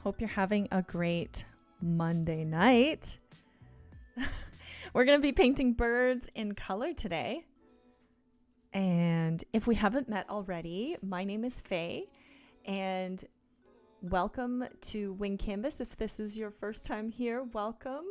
Hope you're having a great Monday night. We're going to be painting birds in color today. And if we haven't met already, my name is Faye, and welcome to Wing Canvas. If this is your first time here, welcome.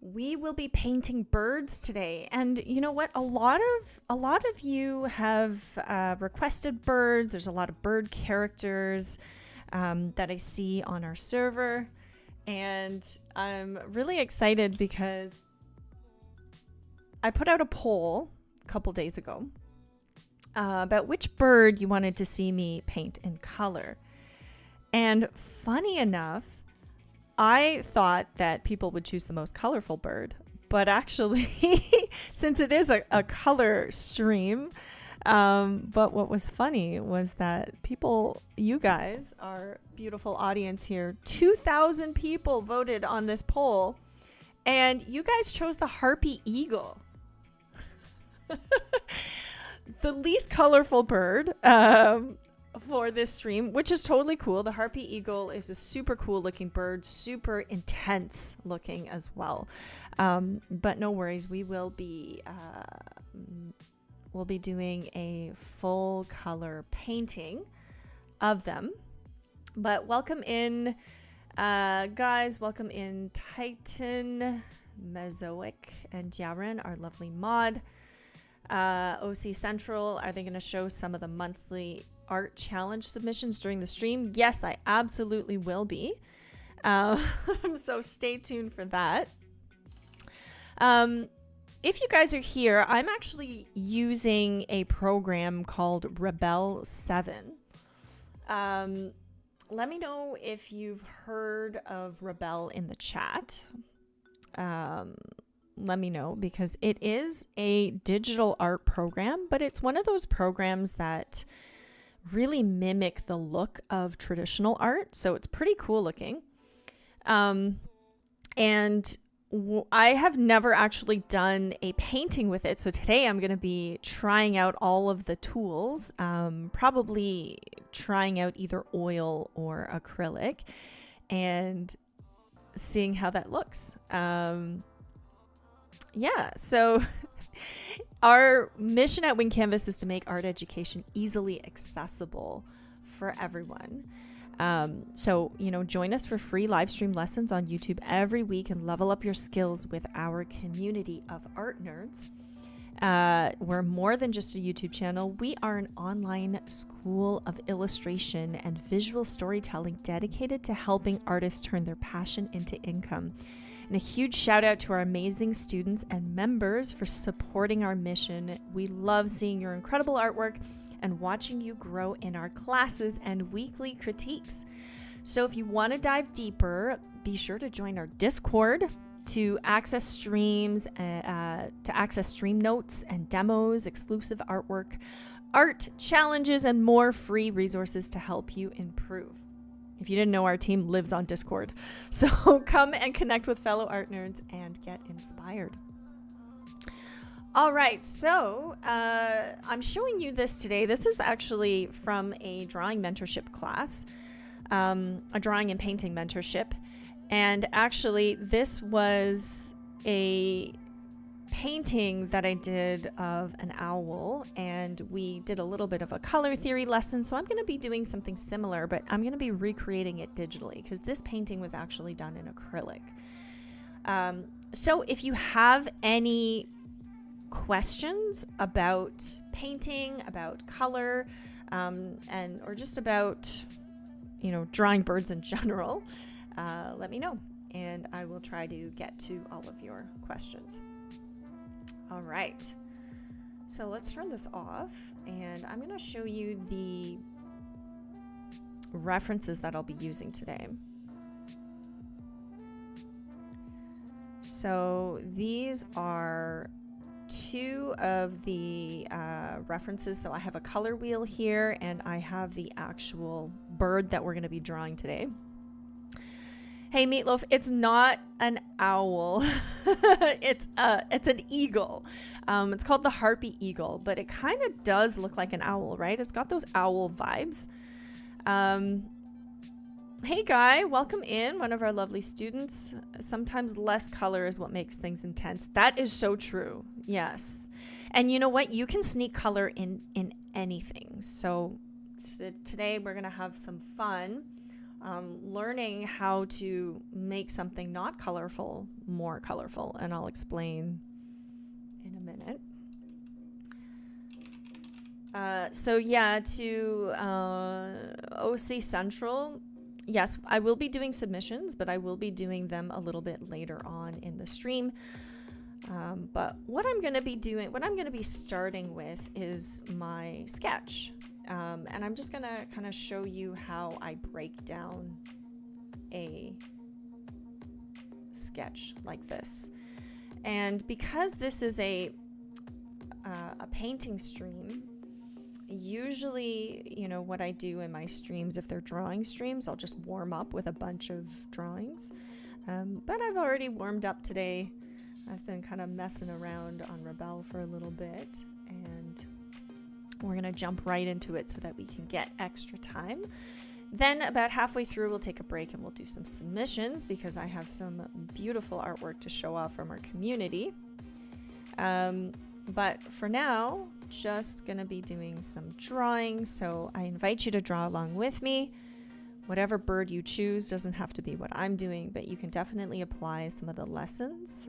We will be painting birds today, and you know what? A lot of you have requested birds. There's a lot of bird characters that I see on our server, and I'm really excited because I put out a poll a couple days ago about which bird you wanted to see me paint in color, and funny enough, I thought that people would choose the most colorful bird, but actually, since it is a color stream, but what was funny was that you guys, our beautiful audience here, 2,000 people voted on this poll, and you guys chose the harpy eagle. The least colorful bird, for this stream, which is totally cool. The harpy eagle is a super cool looking bird, super intense looking as well. But no worries, we will be doing a full color painting of them. But welcome in, guys. Welcome in Titan, Mesoic, and Jaren, our lovely mod. OC Central, are they going to show some of the monthly art challenge submissions during the stream? Yes, I absolutely will be. So stay tuned for that. If you guys are here, I'm actually using a program called Rebelle 7. Let me know if you've heard of Rebelle in the chat. Let me know, because it is a digital art program, but it's one of those programs that really mimic the look of traditional art. So it's pretty cool looking. I have never actually done a painting with it. So today I'm going to be trying out all of the tools, probably trying out either oil or acrylic and seeing how that looks. So our mission at Wing Canvas is to make art education easily accessible for everyone. So, join us for free live stream lessons on YouTube every week and level up your skills with our community of art nerds. We're more than just a YouTube channel. We are an online school of illustration and visual storytelling dedicated to helping artists turn their passion into income. And a huge shout out to our amazing students and members for supporting our mission. We love seeing your incredible artwork and watching you grow in our classes and weekly critiques. So if you want to dive deeper, be sure to join our Discord to access streams, to access stream notes and demos, exclusive artwork, art challenges, and more free resources to help you improve. If you didn't know, our team lives on Discord. So come and connect with fellow art nerds and get inspired. All right, so I'm showing you this today. This is actually from a drawing mentorship class, a drawing and painting mentorship. And actually, this was a painting that I did of an owl, and we did a little bit of a color theory lesson. So I'm going to be doing something similar, but I'm going to be recreating it digitally because this painting was actually done in acrylic. So if you have any questions about painting, about color, or just about, drawing birds in general, let me know, and I will try to get to all of your questions. All right, so let's turn this off, and I'm going to show you the references that I'll be using today. So these are two of the references. So I have a color wheel here, and I have the actual bird that we're going to be drawing today. Hey, Meatloaf, it's not an owl. It's an eagle. It's called the harpy eagle, but it kind of does look like an owl, right? It's got those owl vibes. Hey Guy, welcome in, one of our lovely students. Sometimes less color is what makes things intense. That is so true. Yes. And you know what? You can sneak color in anything. So today we're going to have some fun learning how to make something not colorful more colorful. And I'll explain in a minute. To OC Central, yes, I will be doing submissions, but I will be doing them a little bit later on in the stream. But what I'm going to be starting with is my sketch. And I'm just going to kind of show you how I break down a sketch like this. And because this is a painting stream, usually, you know, what I do in my streams, if they're drawing streams, I'll just warm up with a bunch of drawings. But I've already warmed up today. I've been kind of messing around on Rebelle for a little bit, and we're going to jump right into it so that we can get extra time. Then about halfway through, we'll take a break and we'll do some submissions because I have some beautiful artwork to show off from our community. But for now, just going to be doing some drawing. So I invite you to draw along with me. Whatever bird you choose doesn't have to be what I'm doing, but you can definitely apply some of the lessons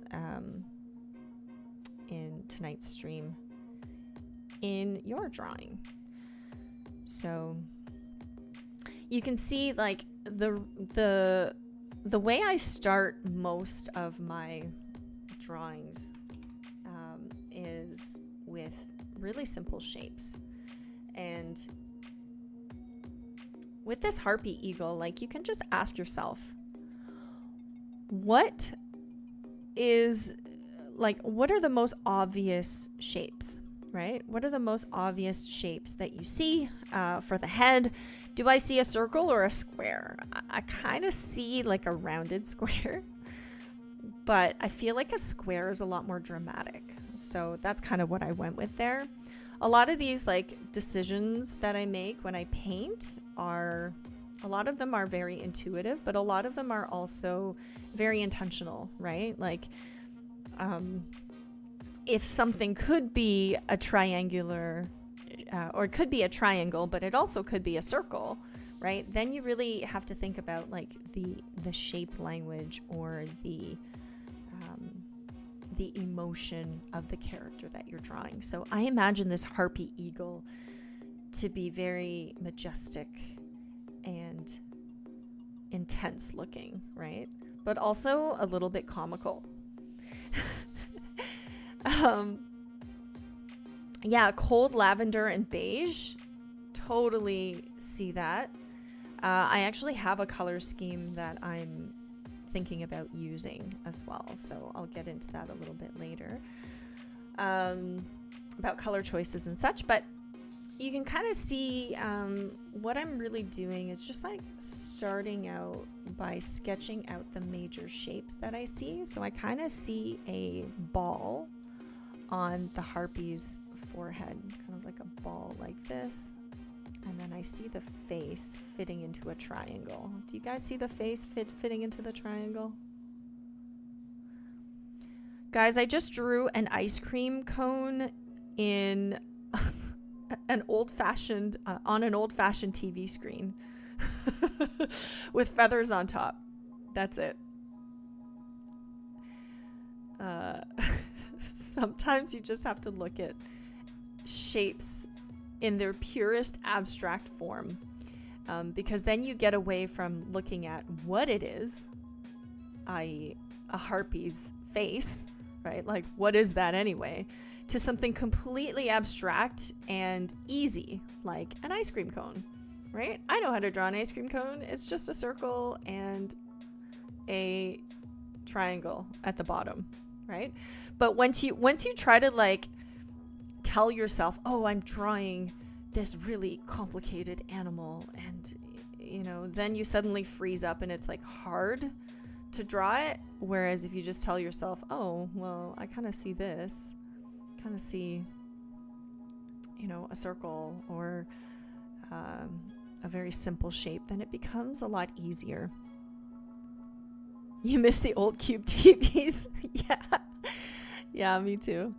in tonight's stream in your drawing. So you can see like the way I start most of my drawings is with really simple shapes. And with this harpy eagle, like, you can just ask yourself, what are the most obvious shapes, right? What are the most obvious shapes that you see for the head? Do I see a circle or a square? I kind of see like a rounded square, but I feel like a square is a lot more dramatic. So that's kind of what I went with there. A lot of these like decisions that I make when I paint a lot of them are very intuitive, but a lot of them are also very intentional, right? Like, if something could be a triangular, or it could be a triangle, but it also could be a circle, right? Then you really have to think about like the shape language or the emotion of the character that you're drawing. So I imagine this harpy eagle to be very majestic and intense looking, right? But also a little bit comical. Cold lavender and beige, totally see that. I actually have a color scheme that I'm thinking about using as well, so I'll get into that a little bit later, about color choices and such. But you can kind of see what I'm really doing is just like starting out by sketching out the major shapes that I see. So I kind of see a ball on the harpy's forehead, kind of like a ball like this. And then I see the face fitting into a triangle. Do you guys see the face fitting into the triangle? Guys, I just drew an ice cream cone in an old-fashioned on an old-fashioned TV screen with feathers on top. That's it. Sometimes you just have to look at shapes in their purest abstract form, because then you get away from looking at what it is, i.e. a harpy's face, right? Like, what is that anyway? To something completely abstract and easy, like an ice cream cone, right? I know how to draw an ice cream cone. It's just a circle and a triangle at the bottom, right? But once you try to like tell yourself, oh, I'm drawing this really complicated animal, and you know, then you suddenly freeze up and it's like hard to draw it. Whereas if you just tell yourself, oh, well, I kind of see this, kind of see, you know, a circle or a very simple shape, then it becomes a lot easier. You miss the old cube TVs? Yeah. Yeah, me too.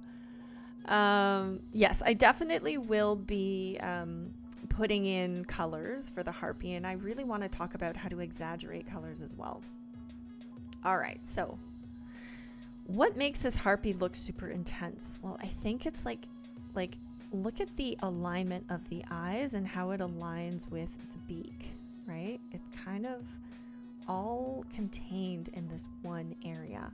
Yes, I definitely will be putting in colors for the harpy, and I really want to talk about how to exaggerate colors as well. All right, so what makes this harpy look super intense? Well, I think it's like look at the alignment of the eyes and how it aligns with the beak, right? It's kind of all contained in this one area.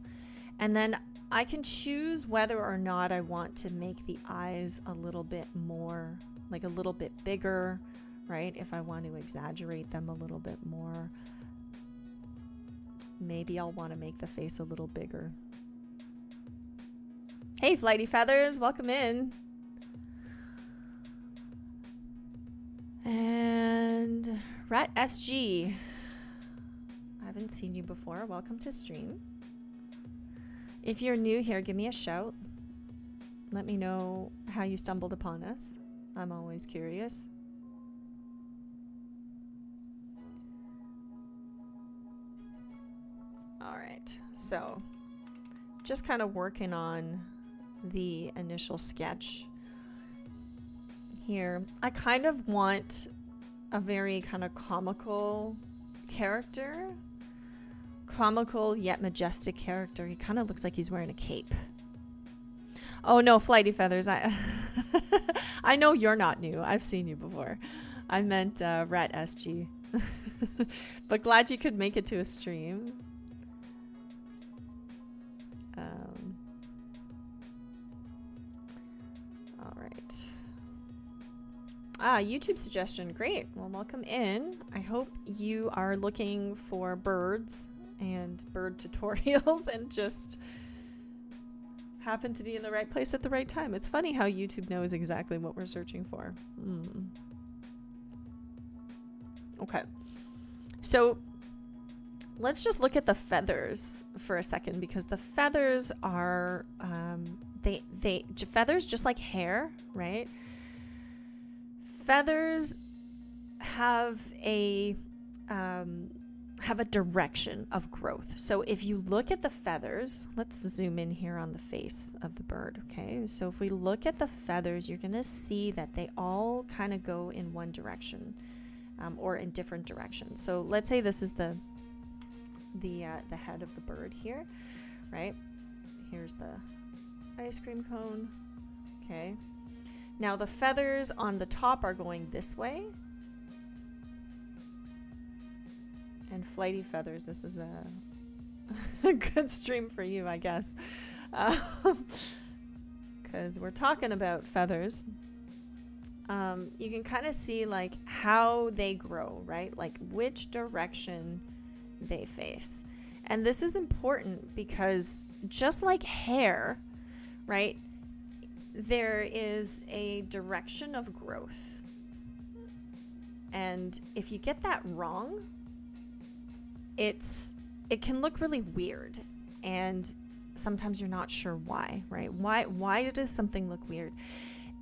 And then I can choose whether or not I want to make the eyes a little bit more, like a little bit bigger, right? If I want to exaggerate them a little bit more, maybe I'll want to make the face a little bigger. Hey, Flighty Feathers, welcome in. And Rat SG, I haven't seen you before. Welcome to stream. If you're new here, give me a shout. Let me know how you stumbled upon us. I'm always curious. All right, so just kind of working on the initial sketch here. I kind of want a very kind of comical character. Comical yet majestic character. He kind of looks like he's wearing a cape. Oh no, Flighty Feathers. I know you're not new. I've seen you before. I meant Rat SG. But glad you could make it to a stream. All right. YouTube suggestion. Great. Well, welcome in. I hope you are looking for birds and bird tutorials and just happen to be in the right place at the right time. It's funny how YouTube knows exactly what we're searching for. Okay. So let's just look at the feathers for a second, because the feathers are feathers, just like hair, right? Feathers have a direction of growth. So if you look at the feathers, let's zoom in here on the face of the bird. Okay, so if we look at the feathers, you're gonna see that they all kind of go in one direction, or in different directions. So let's say this is the head of the bird here, right? Here's the ice cream cone. Okay. Now the feathers on the top are going this way. And Flighty Feathers, this is a good stream for you, I guess. Because we're talking about feathers. You can kind of see like how they grow, right? Like which direction they face. And this is important because just like hair, right? There is a direction of growth. And if you get that wrong, it can look really weird, and sometimes you're not sure why, right? Why does something look weird?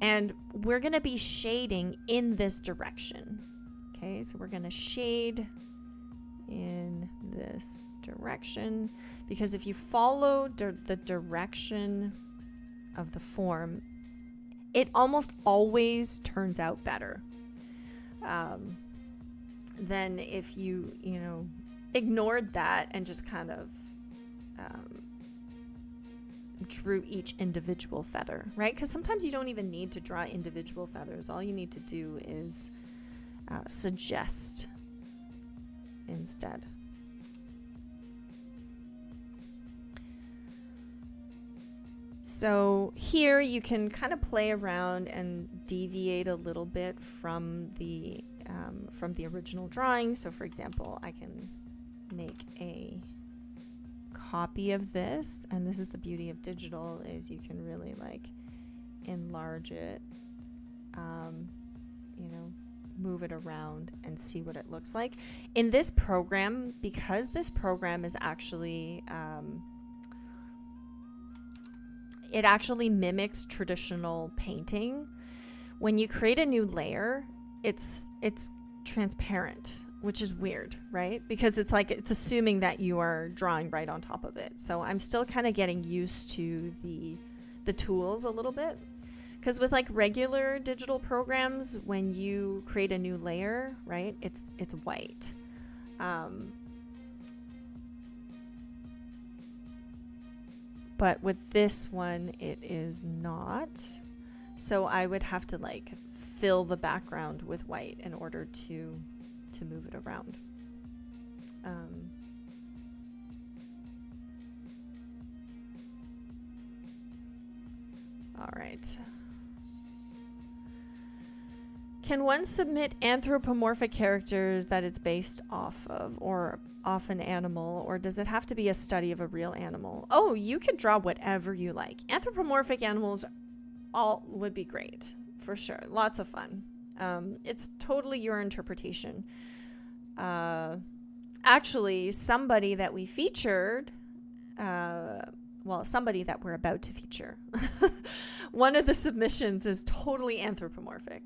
And we're going to be shading in this direction. Okay, so we're going to shade in this direction, because if you follow the direction of the form, it almost always turns out better than if you ignored that and just kind of drew each individual feather, right? Because sometimes you don't even need to draw individual feathers. All you need to do is suggest instead. So here you can kind of play around and deviate a little bit from the original drawing. So for example, I can make a copy of this, and this is the beauty of digital, is you can really like enlarge it, move it around and see what it looks like. In this program, because this program is actually it actually mimics traditional painting. When you create a new layer, it's transparent, which is weird, right? Because it's like, it's assuming that you are drawing right on top of it. So I'm still kind of getting used to the tools a little bit. Because with like regular digital programs, when you create a new layer, right, it's white. But with this one, it is not. So I would have to like fill the background with white in order to move it around. All right. Can one submit anthropomorphic characters that it's based off of, or off an animal, or does it have to be a study of a real animal? Oh, you could draw whatever you like. Anthropomorphic animals all would be great, for sure. Lots of fun. It's totally your interpretation. Actually, somebody that we featured, somebody that we're about to feature, one of the submissions is totally anthropomorphic.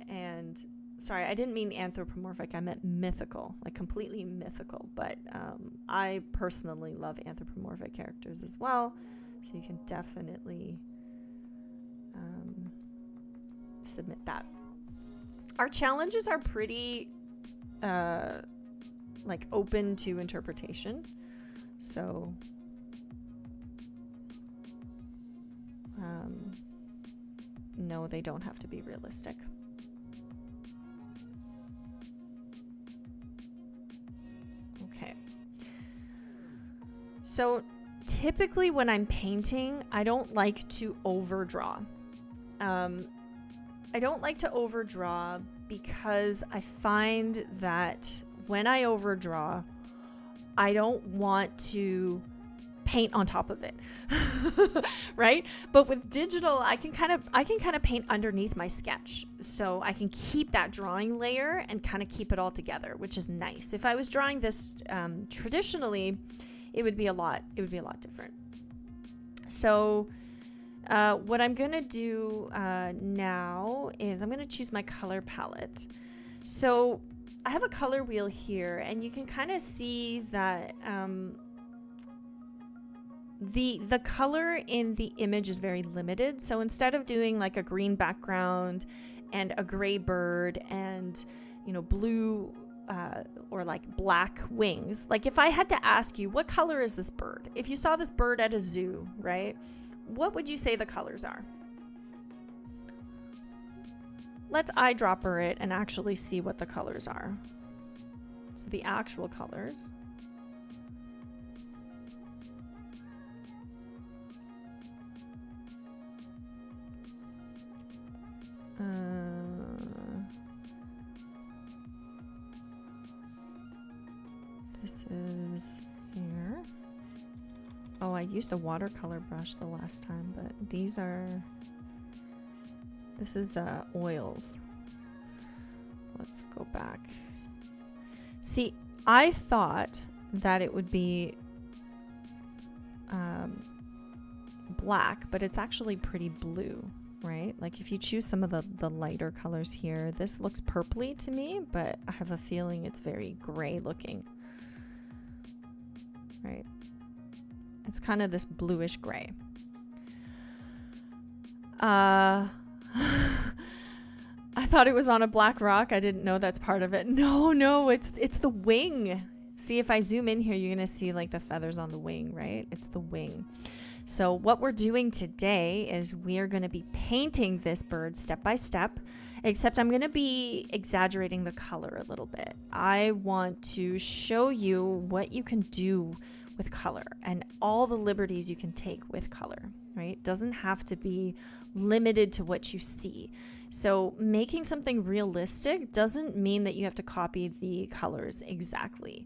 And sorry, I didn't mean anthropomorphic. I meant mythical, like completely mythical. But I personally love anthropomorphic characters as well. So you can definitely submit that. Our challenges are pretty like open to interpretation. So no, they don't have to be realistic. Okay. So typically when I'm painting, I don't like to overdraw. I don't like to overdraw because I find that when I overdraw, I don't want to paint on top of it. Right? But with digital, I can kind of paint underneath my sketch. So I can keep that drawing layer and kind of keep it all together, which is nice. If I was drawing this traditionally, it would be a lot different. So what I'm going to do now is I'm going to choose my color palette. So I have a color wheel here, and you can kind of see that the color in the image is very limited. So instead of doing like a green background and a gray bird and, blue or like black wings, like if I had to ask you, what color is this bird? If you saw this bird at a zoo, right? What would you say the colors are? Let's eyedropper it and actually see what the colors are. So the actual colors. This is here. Oh, I used a watercolor brush the last time, but this is oils. Let's go back. See, I thought that it would be black, but it's actually pretty blue, right? Like if you choose some of the lighter colors here, this looks purpley to me, but I have a feeling it's very gray looking, right? It's kind of this bluish gray. I thought it was on a black rock. I didn't know that's part of it. No, it's the wing. See, if I zoom in here, you're going to see like the feathers on the wing, right? It's the wing. So what we're doing today is we are going to be painting this bird step by step, except I'm going to be exaggerating the color a little bit. I want to show you what you can do with color and all the liberties you can take with color, right? It doesn't have to be limited to what you see. So making something realistic doesn't mean that you have to copy the colors exactly.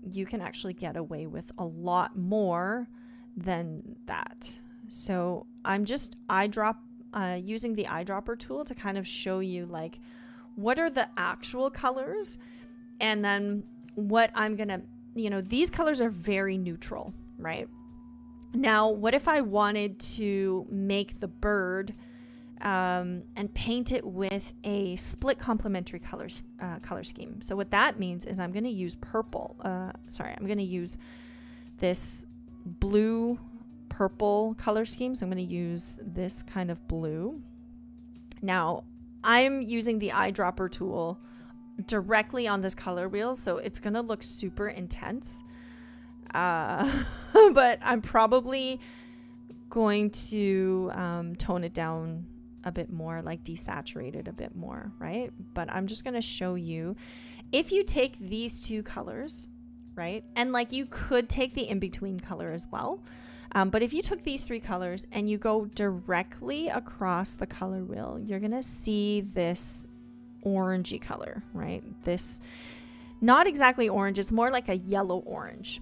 You can actually get away with a lot more than that. So I'm just using the eyedropper tool to kind of show you like what are the actual colors, and then what I'm gonna, these colors are very neutral, right? Now, what if I wanted to make the bird and paint it with a split complementary color scheme. So what that means is I'm going to use purple. I'm going to use this blue purple color scheme. So I'm going to use this kind of blue. Now I'm using the eyedropper tool directly on this color wheel, so it's going to look super intense. But I'm probably going to tone it down a bit more, like desaturate it a bit more, right? But I'm just going to show you, if you take these two colors, right? And like you could take the in-between color as well. But if you took these three colors and you go directly across the color wheel, you're going to see this orangey color, right? This, not exactly orange, it's more like a yellow orange,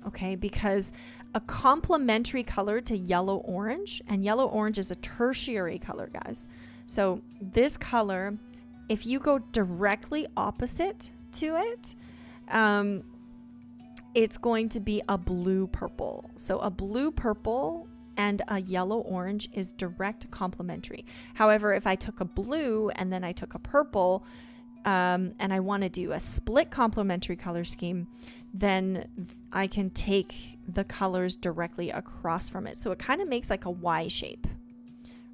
okay? Because a complementary color to yellow orange, and yellow orange is a tertiary color, guys. So this color, if you go directly opposite to it, it's going to be a blue purple. So a blue purple and a yellow orange is direct complementary. However, if I took a blue and then I took a purple, and I want to do a split complementary color scheme, then I can take the colors directly across from it. So it kind of makes like a Y shape,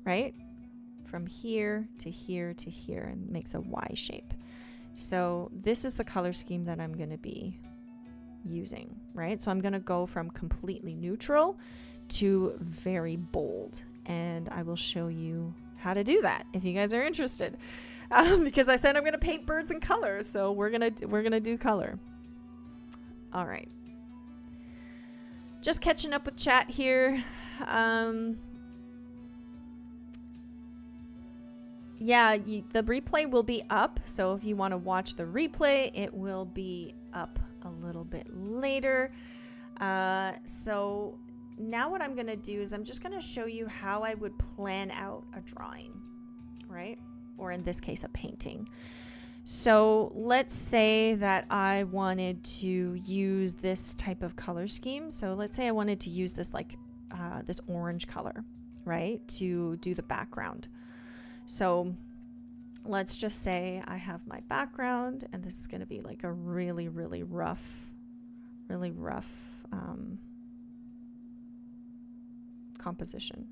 right? From here to here to here, and makes a Y shape. So this is the color scheme that I'm going to be using, right? So I'm going to go from completely neutral to very bold, and I will show you how to do that if you guys are interested, because I said I'm going to paint birds in color, so we're gonna do color. All right, just catching up with chat here. The replay will be up, so if you want to watch the replay, it will be up a little bit later. So now what I'm going to do is I'm just going to show you how I would plan out a drawing, right? Or in this case, a painting. So let's say that I wanted to use this type of color scheme. So let's say I wanted to use this this orange color, right, to do the background. So let's just say I have my background, and this is going to be like a really, really rough composition.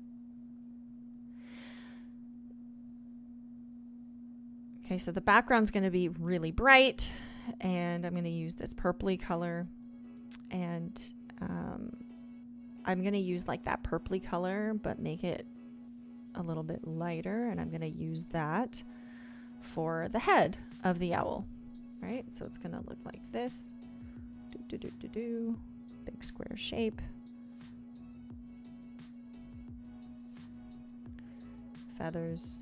Okay, so the background's going to be really bright, and I'm going to use this purpley color, and I'm going to use like that purpley color, but make it a little bit lighter, and I'm going to use that for the head of the owl, right? So it's going to look like this. Big square shape. Feathers.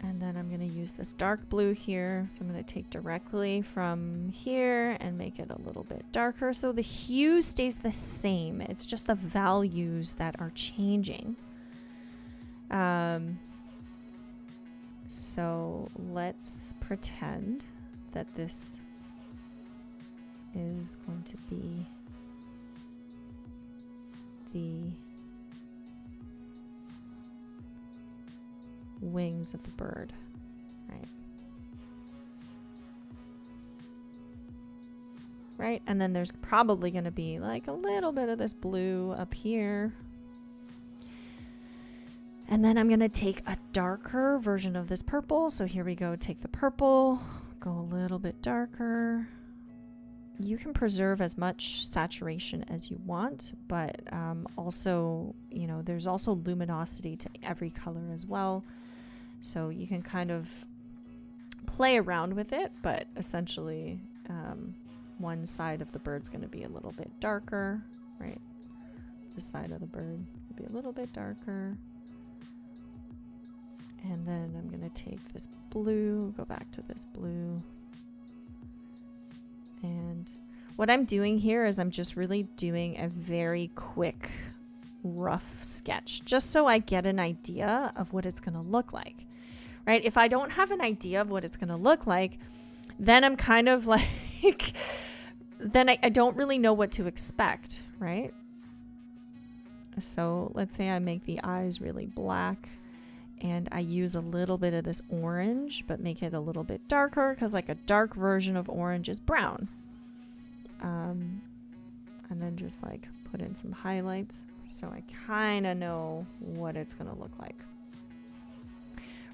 And then I'm going to use this dark blue here. So I'm going to take directly from here and make it a little bit darker. So the hue stays the same. It's just the values that are changing. So let's pretend that this is going to be the wings of the bird, right? Right, and then there's probably going to be like a little bit of this blue up here. And then I'm going to take a darker version of this purple. So here we go, take the purple, go a little bit darker. You can preserve as much saturation as you want, but also, you know, there's also luminosity to every color as well. So you can kind of play around with it, but essentially one side of the bird's going to be a little bit darker, right? This side of the bird will be a little bit darker. And then I'm going to take this blue, go back to this blue. And what I'm doing here is I'm just really doing a very quick, rough sketch, just so I get an idea of what it's going to look like, right? If I don't have an idea of what it's going to look like, then I'm kind of like, then I don't really know what to expect, right? So let's say I make the eyes really black and I use a little bit of this orange, but make it a little bit darker because like a dark version of orange is brown. And then just like put in some highlights so I kind of know what it's going to look like.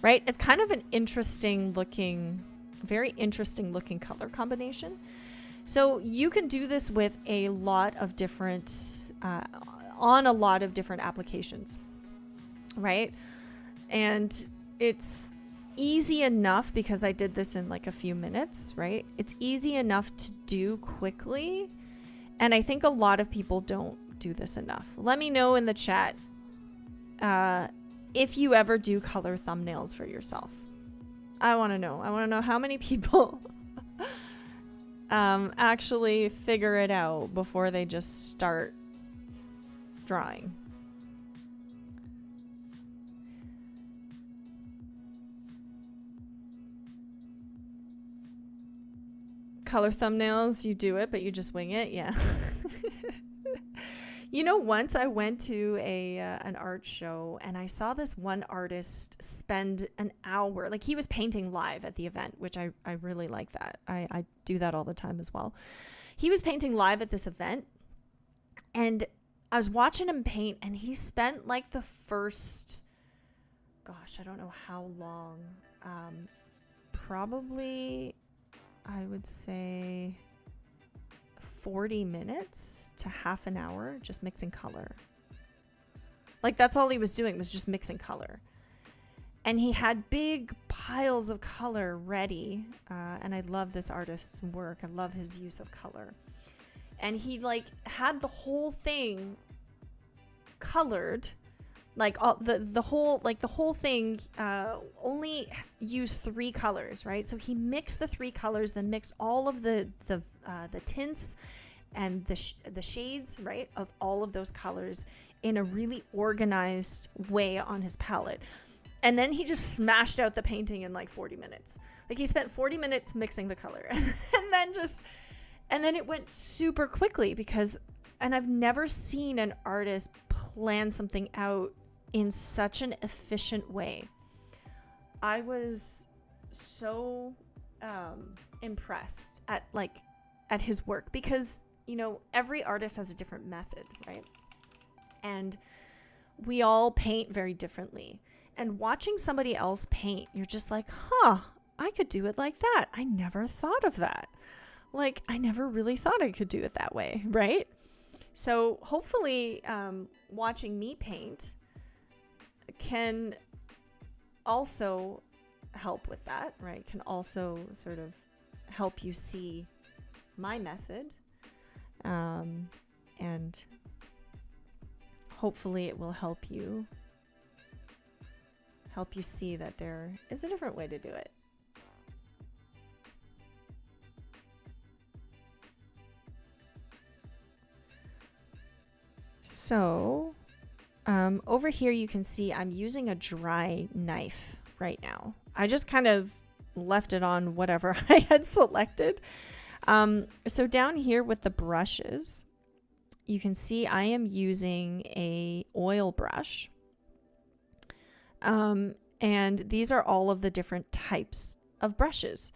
Right? It's kind of an interesting looking, very interesting looking color combination. So you can do this with a lot of different, on a lot of different applications, right? And it's easy enough because I did this in like a few minutes, right? It's easy enough to do quickly. And I think a lot of people don't do this enough. Let me know in the chat if you ever do color thumbnails for yourself. I want to know. I want to know how many people actually figure it out before they just start drawing. Color thumbnails, you do it, but you just wing it. Yeah. You know, once I went to an art show and I saw this one artist spend an hour, like he was painting live at the event, which I really like that. I do that all the time as well. He was painting live at this event and I was watching him paint and he spent like the first, gosh, I don't know how long, probably I would say 40 minutes to half an hour just mixing color. Like that's all he was doing was just mixing color. And he had big piles of color ready. And I love this artist's work. I love his use of color. And he like had the whole thing colored. Like all the whole thing only used 3 colors, right? So he mixed the 3 colors, then mixed all of the tints and the shades, right, of all of those colors in a really organized way on his palette. And then he just smashed out the painting in like 40 minutes. Like he spent 40 minutes mixing the color, and then it went super quickly and I've never seen an artist plan something out in such an efficient way. I was so impressed at his work because, you know, every artist has a different method, right? And we all paint very differently. And watching somebody else paint, you're just like, I could do it like that. I never thought of that. Like, I never really thought I could do it that way, right? So hopefully watching me paint can also help with that, right? Can also sort of help you see my method, and hopefully it will help you see that there is a different way to do it. So over here you can see I'm using a dry knife right now. I just kind of left it on whatever I had selected. So down here with the brushes, you can see I am using a oil brush. And these are all of the different types of brushes.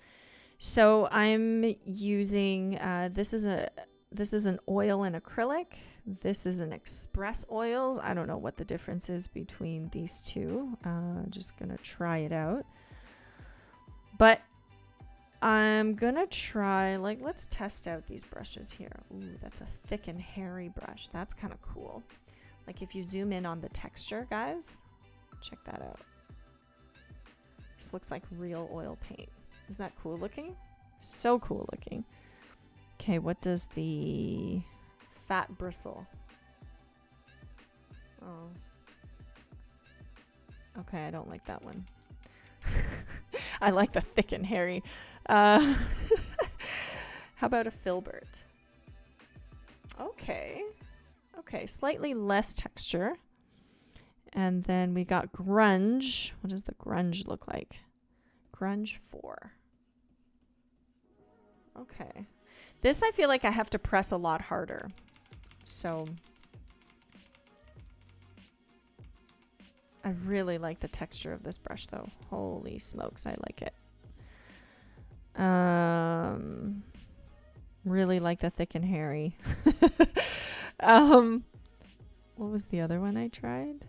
So I'm using, this is an oil and acrylic. This is an express oils. I don't know what the difference is between these two. Just gonna try it out. But I'm gonna try, let's test out these brushes here. Ooh, that's a thick and hairy brush. That's kind of cool. Like if you zoom in on the texture, guys, check that out. This looks like real oil paint. Isn't that cool looking? So cool looking. Okay, what does the fat bristle? Oh. Okay, I don't like that one. I like the thick and hairy. How about a filbert? Okay. Okay, slightly less texture. And then we got grunge. What does the grunge look like? Grunge 4. Okay. This I feel like I have to press a lot harder. So I really like the texture of this brush though. Holy smokes, I like it. Really like the thick and hairy. What was the other one I tried?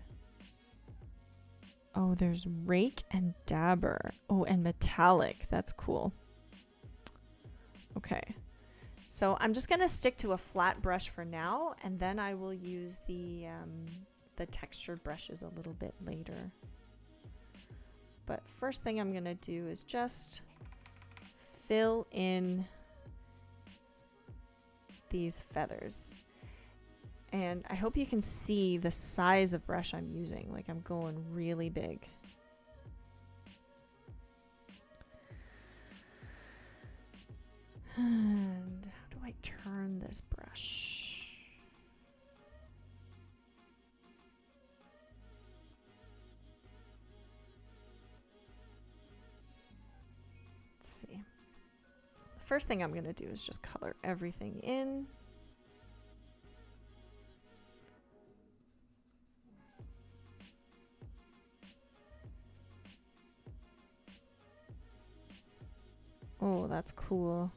Oh, there's rake and dabber. Oh, and metallic. That's cool. Okay. So I'm just going to stick to a flat brush for now, and then I will use the textured brushes a little bit later. But first thing I'm going to do is just fill in these feathers. And I hope you can see the size of brush I'm using. Like, I'm going really big. And how do I turn this brush? Let's see. The first thing I'm going to do is just color everything in. Oh, that's cool.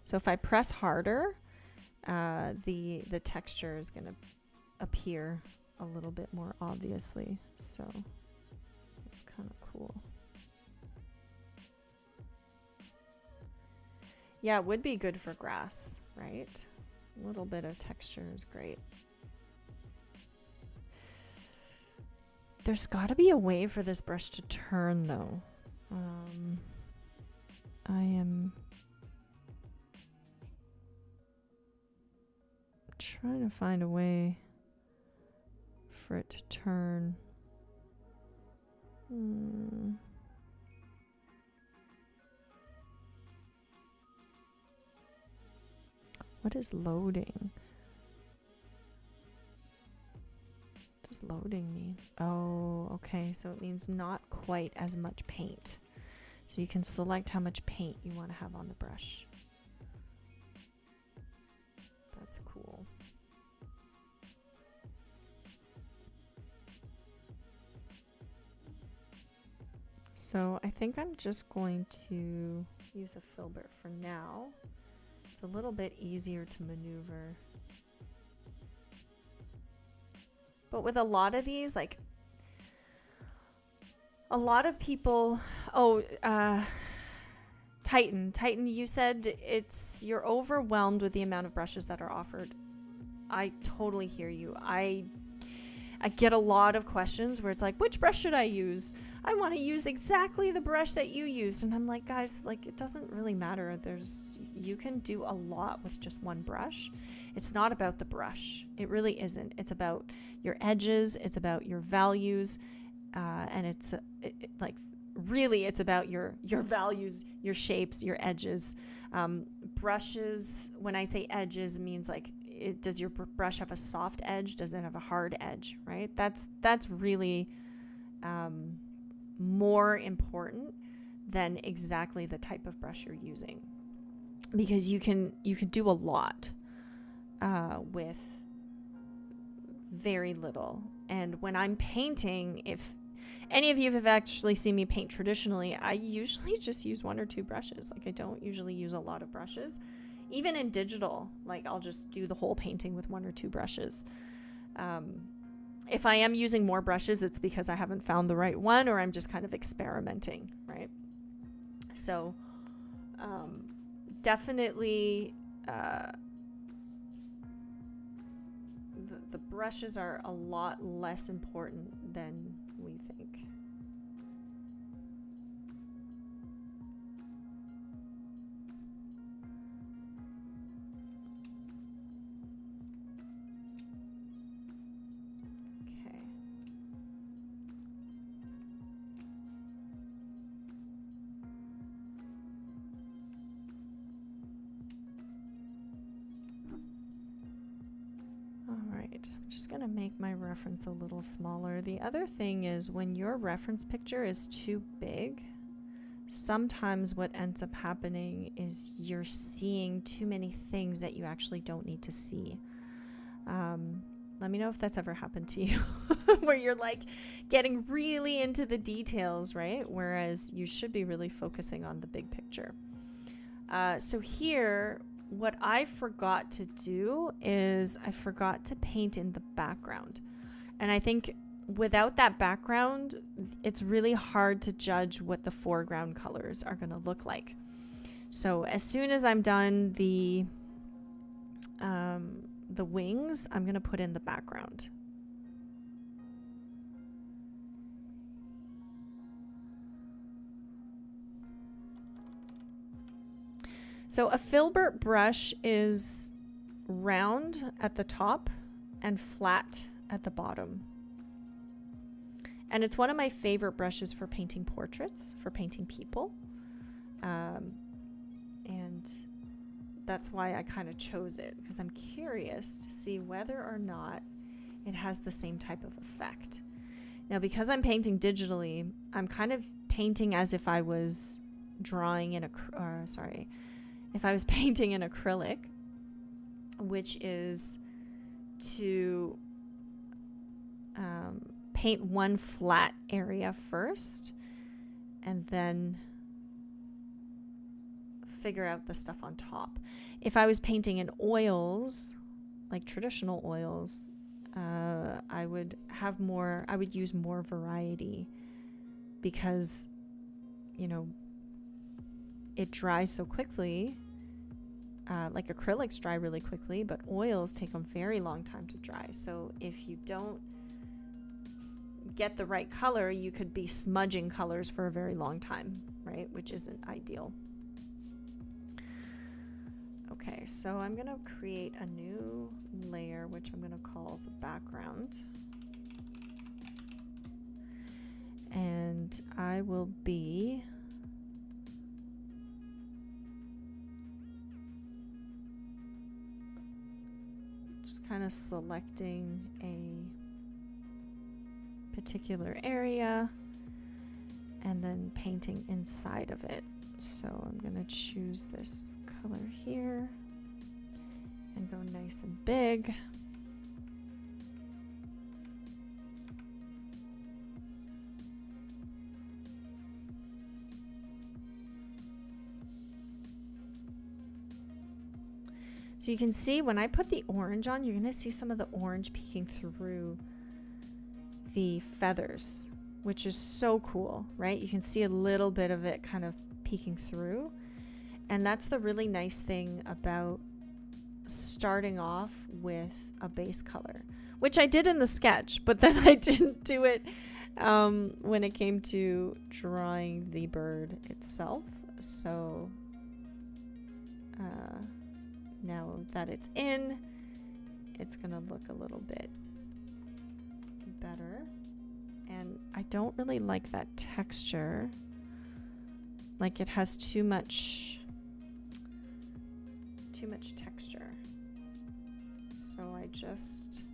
So if I press harder, the texture is going to appear a little bit more obviously. So it's kind of cool. Yeah, it would be good for grass, right? A little bit of texture is great. There's got to be a way for this brush to turn though. I am trying to find a way for it to turn. What is loading? What does loading mean? Oh, okay. So it means not quite as much paint. So you can select how much paint you want to have on the brush. That's cool. So I think I'm just going to use a filbert for now. It's a little bit easier to maneuver. But with a lot of these, like, a lot of people, Titan, you said you're overwhelmed with the amount of brushes that are offered. I totally hear you. I get a lot of questions where it's like, which brush should I use? I want to use exactly the brush that you used. And I'm like, guys, like, it doesn't really matter. You can do a lot with just one brush. It's not about the brush. It really isn't. It's about your edges. It's about your values. And it's really, it's about your values, your shapes, your edges. Brushes, when I say edges, it means like, does your brush have a soft edge? Does it have a hard edge, right? That's really more important than exactly the type of brush you're using, because you can do a lot with very little. And when I'm painting, if any of you have actually seen me paint traditionally, I usually just use one or two brushes. Like, I don't usually use a lot of brushes. Even in digital, like, I'll just do the whole painting with one or two brushes. If I am using more brushes, it's because I haven't found the right one, or I'm just kind of experimenting, right? So definitely the brushes are a lot less important than we think. right, I'm just gonna make my reference a little smaller. The other thing is when your reference picture is too big, sometimes what ends up happening is you're seeing too many things that you actually don't need to see. Let me know if that's ever happened to you, where you're like getting really into the details, right? Whereas you should be really focusing on the big picture. So here, what I forgot to do is I forgot to paint in the background. And I think without that background, it's really hard to judge what the foreground colors are going to look like. So as soon as I'm done the wings, I'm going to put in the background. So a filbert brush is round at the top and flat at the bottom. And it's one of my favorite brushes for painting portraits, for painting people. And that's why I kind of chose it, because I'm curious to see whether or not it has the same type of effect. Now, because I'm painting digitally, I'm kind of painting as if I was drawing in if I was painting in acrylic, which is to paint one flat area first and then figure out the stuff on top. If I was painting in oils, like traditional oils, I would use more variety, because, you know, it dries so quickly. Like acrylics dry really quickly, but oils take a very long time to dry. So if you don't get the right color, you could be smudging colors for a very long time, right? Which isn't ideal. Okay, so I'm going to create a new layer, which I'm going to call the background. And I will be just kind of selecting a particular area and then painting inside of it. So I'm going to choose this color here and go nice and big. So you can see when I put the orange on, you're going to see some of the orange peeking through the feathers, which is so cool, right? You can see a little bit of it kind of peeking through. And that's the really nice thing about starting off with a base color, which I did in the sketch, but then I didn't do it when it came to drawing the bird itself. So now that it's in, it's gonna look a little bit better. And I don't really like that texture. Like, it has too much texture. So I just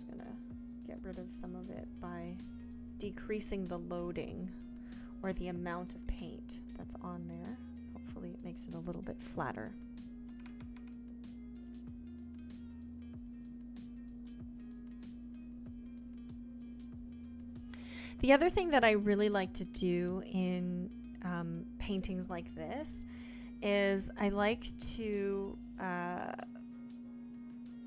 gonna get rid of some of it by decreasing the loading or the amount of paint that's on there. Hopefully it makes it a little bit flatter. The other thing that I really like to do in paintings like this is I like to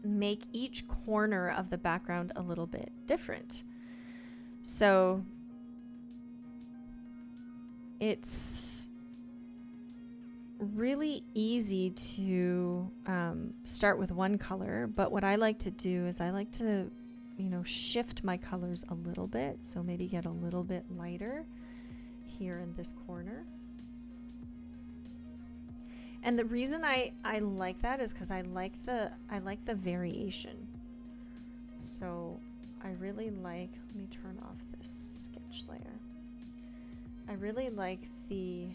make each corner of the background a little bit different. So it's really easy to start with one color, but what I like to do is I like to, you know, shift my colors a little bit. So maybe get a little bit lighter here in this corner. And the reason I like that is because I like the variation. So I really like, let me turn off this sketch layer. I really like the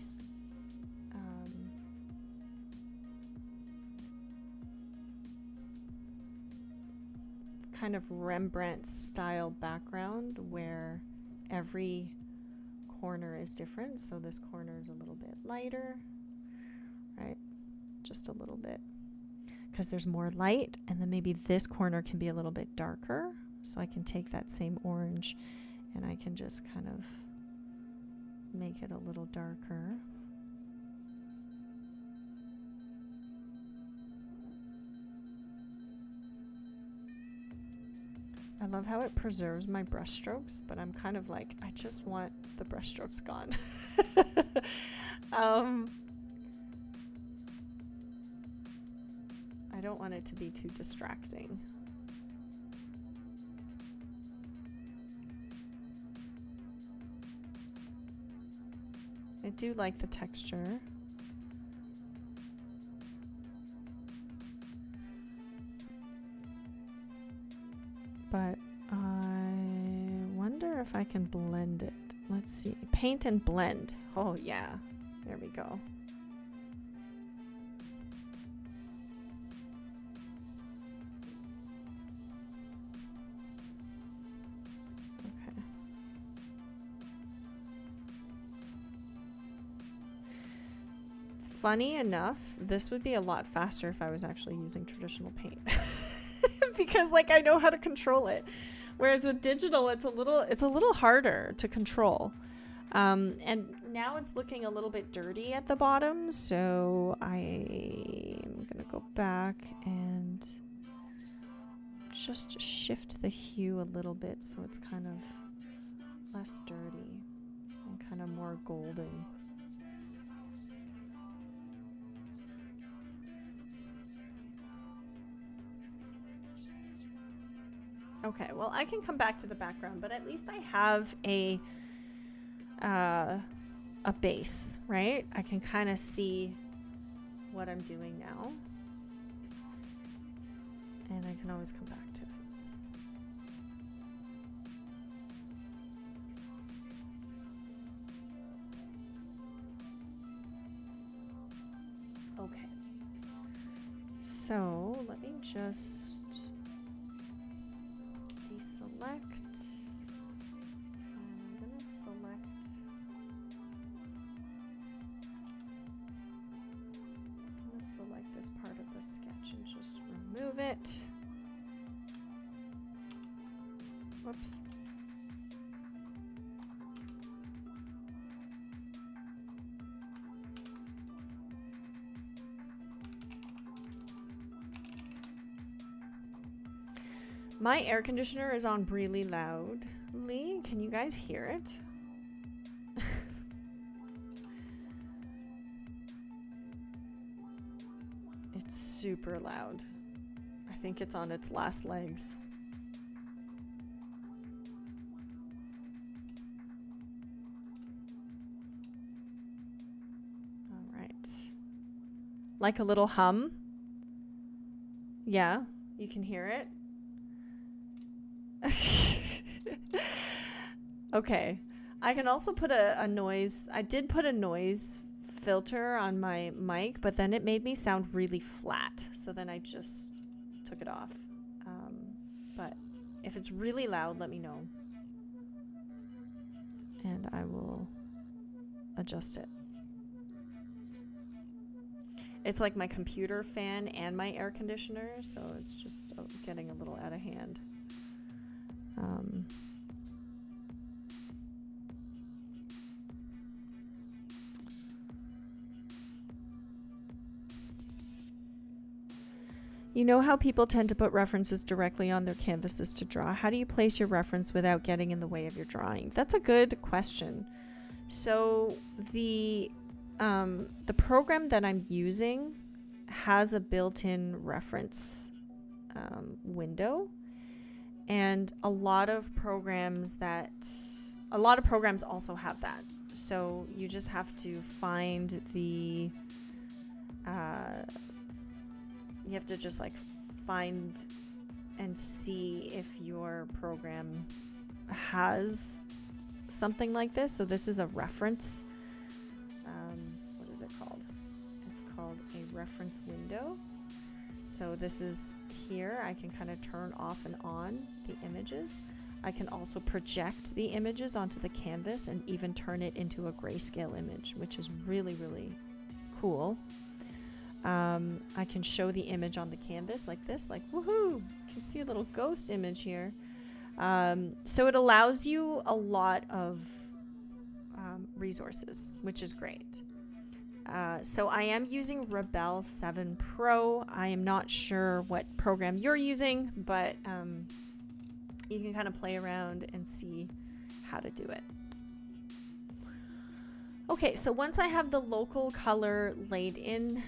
kind of Rembrandt style background where every corner is different. So this corner is a little bit lighter, right? Just a little bit, because there's more light. And then maybe this corner can be a little bit darker. So I can take that same orange and I can just kind of make it a little darker. I love how it preserves my brush strokes, but I'm kind of like, I just want the brush strokes gone. I don't want it to be too distracting. I do like the texture. But I wonder if I can blend it. Let's see. Paint and blend. Oh, yeah. There we go. Okay. Funny enough, this would be a lot faster if I was actually using traditional paint. Because like I know how to control it, whereas with digital it's a little harder to control. And now it's looking a little bit dirty at the bottom, so I'm gonna go back and just shift the hue a little bit so it's kind of less dirty and kind of more golden. Okay, well, I can come back to the background, but at least I have a base, right? I can kind of see what I'm doing now. And I can always come back to it. Okay. So, let me just deselect. I'm gonna select. I'm gonna select this part of the sketch and just remove it. Whoops. My air conditioner is on really loudly. Can you guys hear it? It's super loud. I think it's on its last legs. All right. Like a little hum. Yeah, you can hear it. Okay, I can also put a noise. I did put a noise filter on my mic, but then it made me sound really flat, so then I just took it off. But if it's really loud, let me know and I will adjust it. It's like my computer fan and my air conditioner, so it's just getting a little out of hand. You know how people tend to put references directly on their canvases to draw? How do you place your reference without getting in the way of your drawing? That's a good question. So the program that I'm using has a built-in reference window, and a lot of programs also have that. So you just have to find the you have to just like find and see if your program has something like this. So this is a reference. What is it called? It's called a reference window. So this is here, I can kind of turn off and on the images. I can also project the images onto the canvas and even turn it into a grayscale image, which is really, really cool. I can show the image on the canvas like this, like woohoo! You can see a little ghost image here. So it allows you a lot of resources, which is great. So I am using Rebelle 7 Pro. I am not sure what program you're using, but you can kind of play around and see how to do it. Okay, so once I have the local color laid in,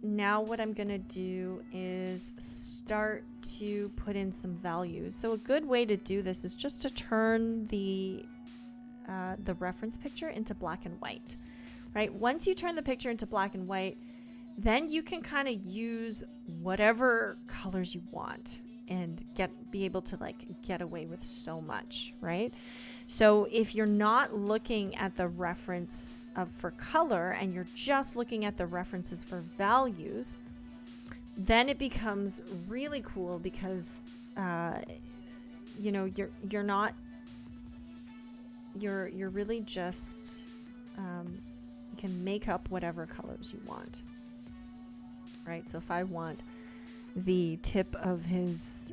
now what I'm gonna do is start to put in some values. So a good way to do this is just to turn the reference picture into black and white, right? Once you turn the picture into black and white, then you can kind of use whatever colors you want and be able to like get away with so much, right? So if you're not looking at the reference for color and you're just looking at the references for values, then it becomes really cool because you know, you're really just you can make up whatever colors you want, right? So if I want the tip of his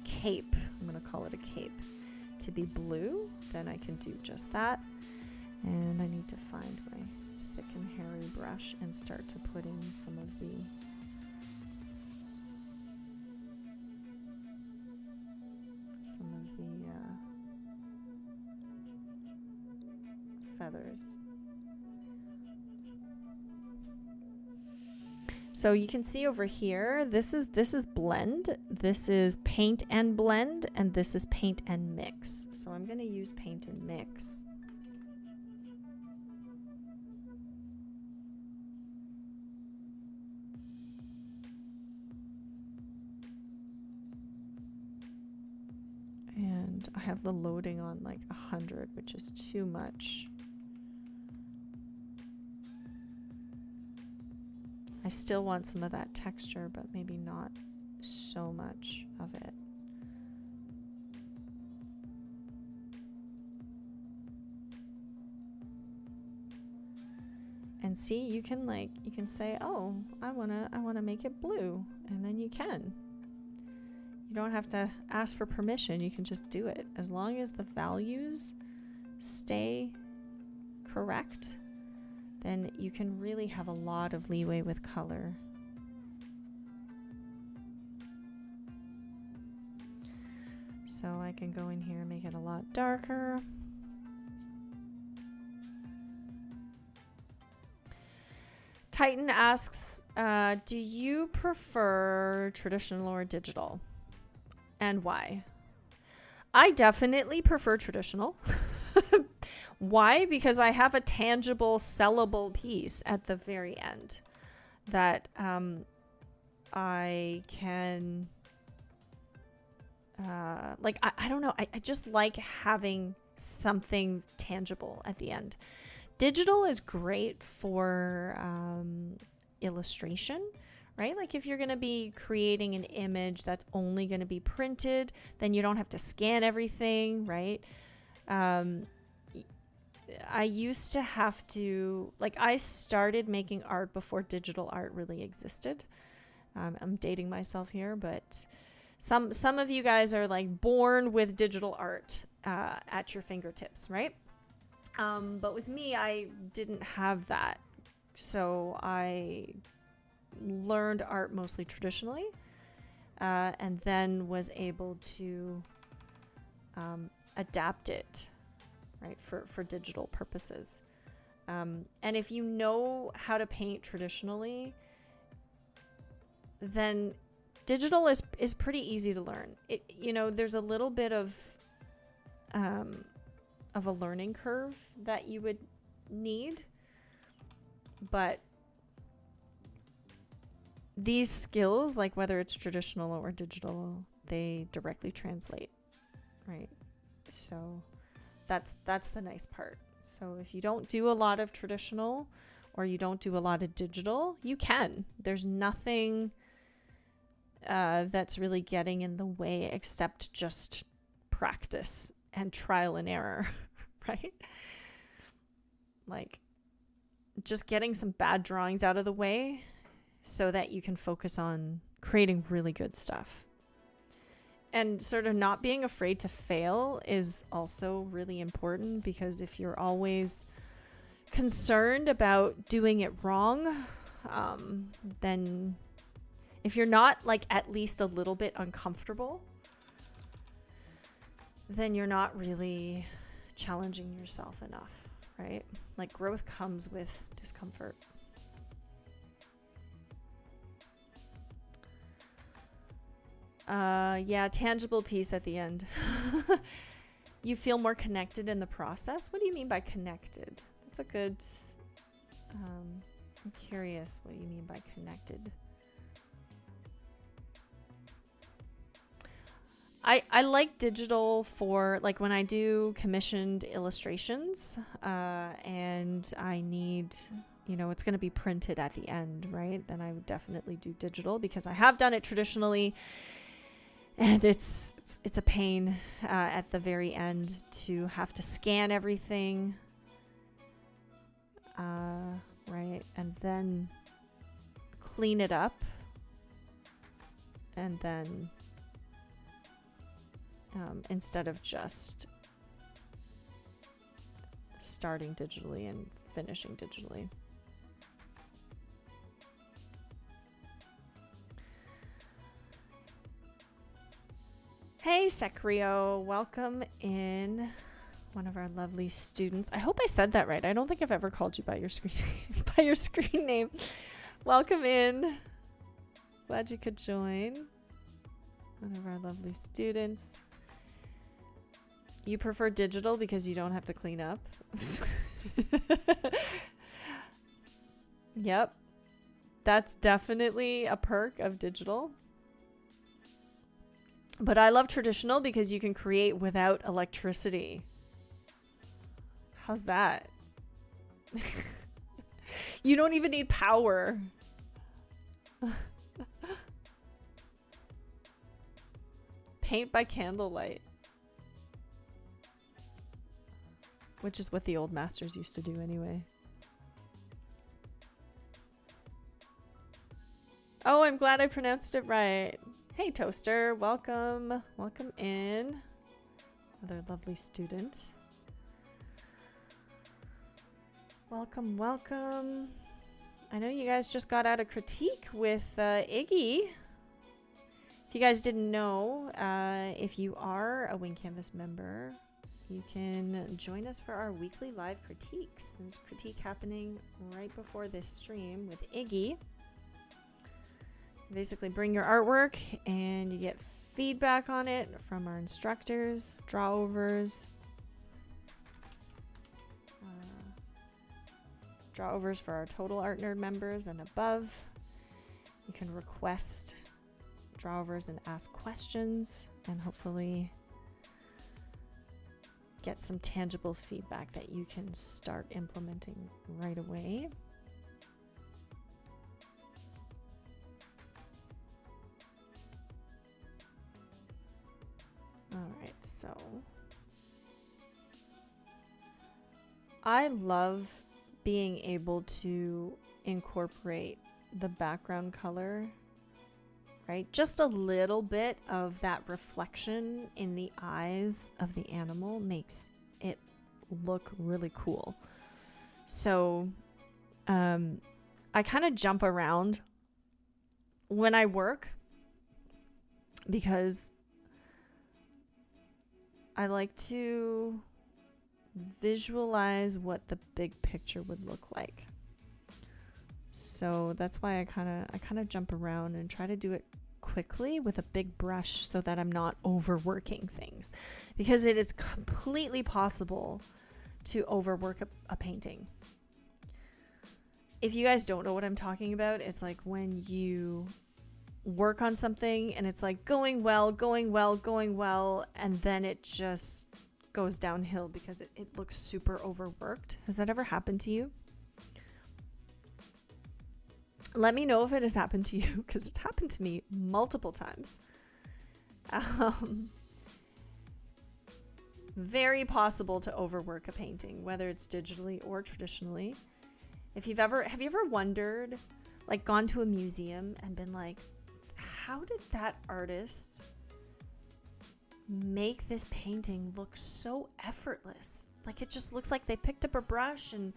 cape, I'm going to call it a cape, to be blue, then I can do just that. And I need to find my thick and hairy brush and start to put in some of the feathers. So you can see over here, this is blend, this is paint and blend, and this is paint and mix. So I'm going to use paint and mix. And I have the loading on like 100, which is too much. I still want some of that texture, but maybe not so much of it. And see, you can say, oh, I wanna make it blue, and then you can. You don't have to ask for permission, you can just do it. As long as the values stay correct, then you can really have a lot of leeway with color. So I can go in here and make it a lot darker. Titan asks, do you prefer traditional or digital? And why? I definitely prefer traditional. Why? Because I have a tangible, sellable piece at the very end that I can, I don't know. I just like having something tangible at the end. Digital is great for illustration, right? Like if you're going to be creating an image that's only going to be printed, then you don't have to scan everything, right? I used to have to, I started making art before digital art really existed. I'm dating myself here, but some of you guys are like born with digital art at your fingertips, right? But with me, I didn't have that. So I learned art mostly traditionally, and then was able to adapt it, right, for digital purposes. And if you know how to paint traditionally, then digital is pretty easy to learn. There's a little bit of a learning curve that you would need, but these skills, like whether it's traditional or digital, they directly translate, right? So that's the nice part. So if you don't do a lot of traditional, or you don't do a lot of digital, you can. There's nothing that's really getting in the way except just practice and trial and error, right? Like just getting some bad drawings out of the way so that you can focus on creating really good stuff. And sort of not being afraid to fail is also really important, because if you're always concerned about doing it wrong, then if you're not like at least a little bit uncomfortable, then you're not really challenging yourself enough, right? Like growth comes with discomfort. Yeah, tangible piece at the end. You feel more connected in the process. What do you mean by connected? That's a good, I'm curious what you mean by connected. I like digital for like when I do commissioned illustrations, and I need, it's going to be printed at the end, right? Then I would definitely do digital, because I have done it traditionally. And it's a pain at the very end to have to scan everything, right? And then clean it up, and then instead of just starting digitally and finishing digitally. Hey, Secrio, welcome in, one of our lovely students. I hope I said that right. I don't think I've ever called you by your screen name. Welcome in. Glad you could join. One of our lovely students. You prefer digital because you don't have to clean up. Yep. That's definitely a perk of digital. But I love traditional because you can create without electricity. How's that? You don't even need power. Paint by candlelight. Which is what the old masters used to do anyway. Oh, I'm glad I pronounced it right. Hey, Toaster, welcome. Welcome in. Another lovely student. Welcome, welcome. I know you guys just got out of critique with Iggy. If you guys didn't know, if you are a Wing Canvas member, you can join us for our weekly live critiques. There's critique happening right before this stream with Iggy. Basically bring your artwork and you get feedback on it from our instructors, drawovers, drawovers for our Total Art Nerd members and above. You can request drawovers and ask questions, and hopefully get some tangible feedback that you can start implementing right away. All right, so I love being able to incorporate the background color, right? Just a little bit of that reflection in the eyes of the animal makes it look really cool. So I kind of jump around when I work because I like to visualize what the big picture would look like. So that's why I kind of jump around and try to do it quickly with a big brush so that I'm not overworking things, because it is completely possible to overwork a painting. If you guys don't know what I'm talking about, it's like when you work on something and it's like going well, and then it just goes downhill because it looks super overworked. Has that ever happened to you? Let me know if it has happened to you, because it's happened to me multiple times. Very possible to overwork a painting, whether it's digitally or traditionally. Have you ever wondered, like gone to a museum and been like, how did that artist make this painting look so effortless? Like, it just looks like they picked up a brush and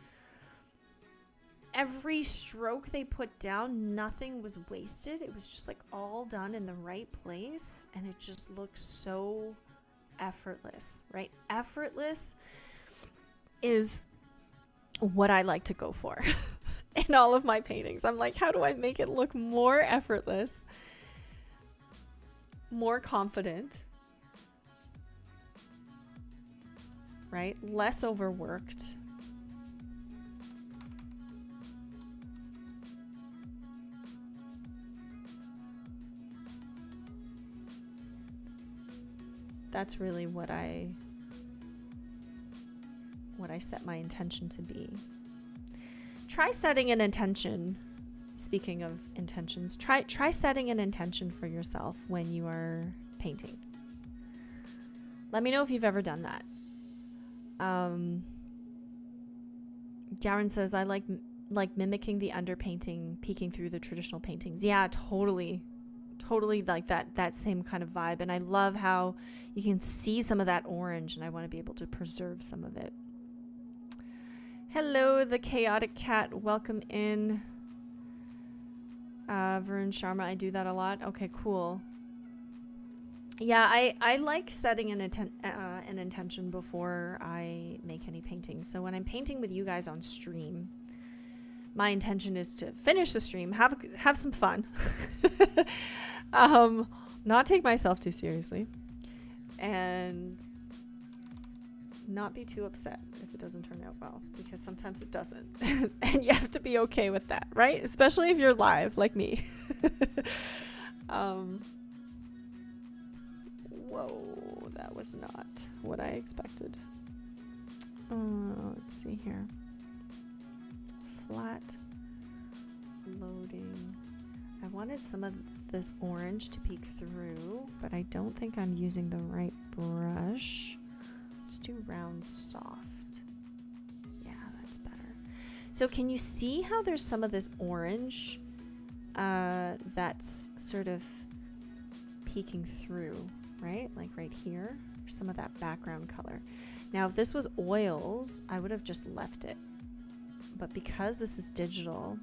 every stroke they put down, nothing was wasted. It was just like all done in the right place, and it just looks so effortless, right? Effortless is what I like to go for in all of my paintings. I'm like, how do I make it look more effortless, more confident, right? Less overworked. That's really what I set my intention to be. Try setting an intention. Speaking of intentions, try setting an intention for yourself when you are painting. Let me know if you've ever done that. Darren says, I like mimicking the underpainting, peeking through the traditional paintings. Yeah, totally like that same kind of vibe. And I love how you can see some of that orange, and I want to be able to preserve some of it. Hello, the chaotic cat. Welcome in. Varun Sharma, I do that a lot. Okay, cool. Yeah, I like setting an intention before I make any painting. So when I'm painting with you guys on stream, my intention is to finish the stream, have some fun, not take myself too seriously, and not be too upset if it doesn't turn out well, because sometimes it doesn't. And you have to be okay with that, right? Especially if you're live like me. Whoa, that was not what I expected. Let's see here. Flat loading. I wanted some of this orange to peek through, but I don't think I'm using the right brush. Let's do round soft. Yeah, that's better. So can you see how there's some of this orange that's sort of peeking through, right? Like right here, there's some of that background color. Now, if this was oils, I would have just left it. But because this is digital,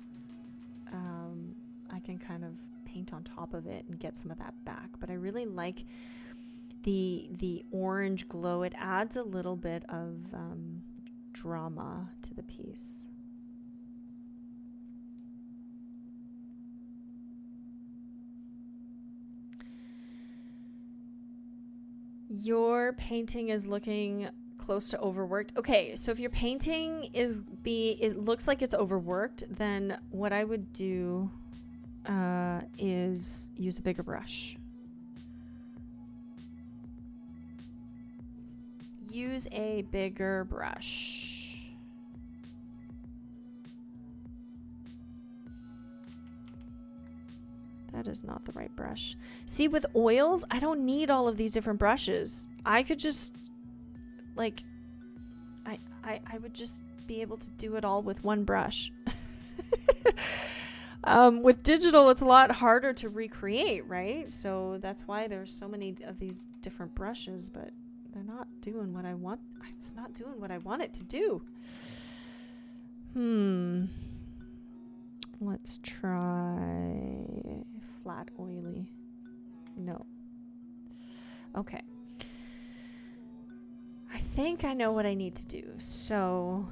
I can kind of paint on top of it and get some of that back. But I really like the orange glow. It adds a little bit of drama to the piece. Your painting is looking close to overworked. Okay, so if your painting it looks like it's overworked, then what I would do is use a bigger brush. Use a bigger brush. That is not the right brush. See, with oils, I don't need all of these different brushes. I could just, like, I would just be able to do it all with one brush. With digital, it's a lot harder to recreate, right? So that's why there's so many of these different brushes, but they're not doing what I want. It's not doing what I want it to do. Let's try flat oily. No. Okay. I think I know what I need to do. So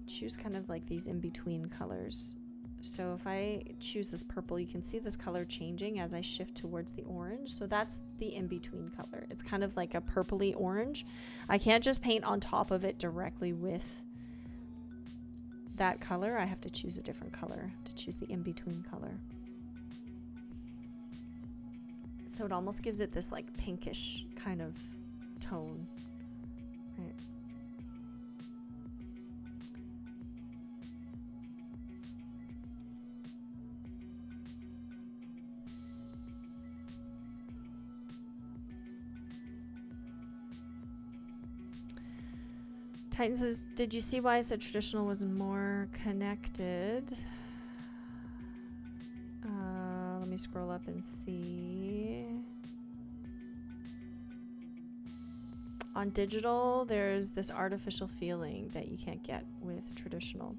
choose kind of like these in-between colors. So if I choose this purple, you can see this color changing as I shift towards the orange. So that's the in-between color. It's kind of like a purpley orange. I can't just paint on top of it directly with that color. I have to choose a different color to choose the in-between color. So it almost gives it this like pinkish kind of tone. Right. Titan says, did you see why I said traditional was more connected? Let me scroll up and see. On digital, there's this artificial feeling that you can't get with traditional.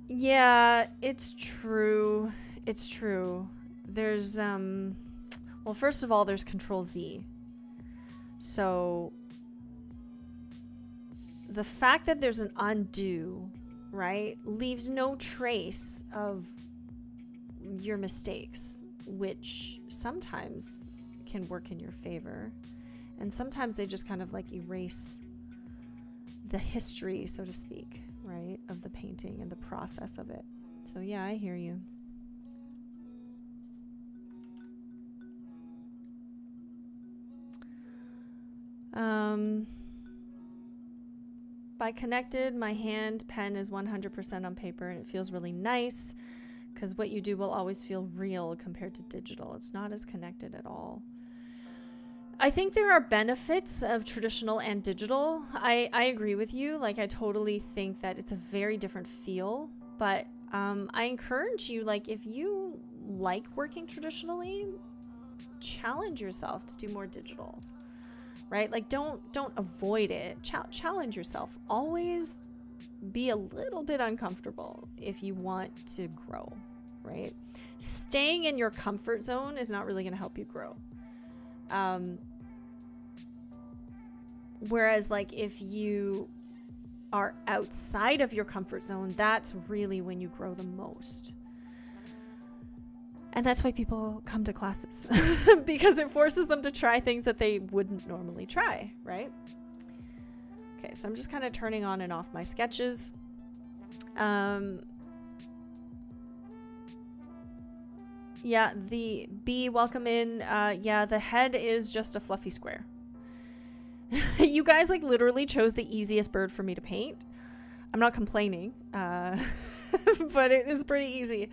Yeah, it's true. It's true. There's, well, first of all, there's Control Z. So the fact that there's an undo, right, leaves no trace of your mistakes, which sometimes can work in your favor. And sometimes they just kind of like erase the history, so to speak, right, of the painting and the process of it. So yeah, I hear you. By connected, my hand pen is 100% on paper, and it feels really nice because what you do will always feel real compared to digital. It's not as connected at all. I think there are benefits of traditional and digital. I agree with you. Like, I totally think that it's a very different feel, but I encourage you, like, if you like working traditionally, challenge yourself to do more digital, right? Like, don't avoid it. Challenge yourself. Always be a little bit uncomfortable if you want to grow, right? Staying in your comfort zone is not really going to help you grow. Whereas, like, if you are outside of your comfort zone, that's really when you grow the most. And that's why people come to classes, because it forces them to try things that they wouldn't normally try, right? Okay, so I'm just kind of turning on and off my sketches. Yeah, the B, welcome in. Yeah, the head is just a fluffy square. You guys, like, literally chose the easiest bird for me to paint. I'm not complaining, but it is pretty easy.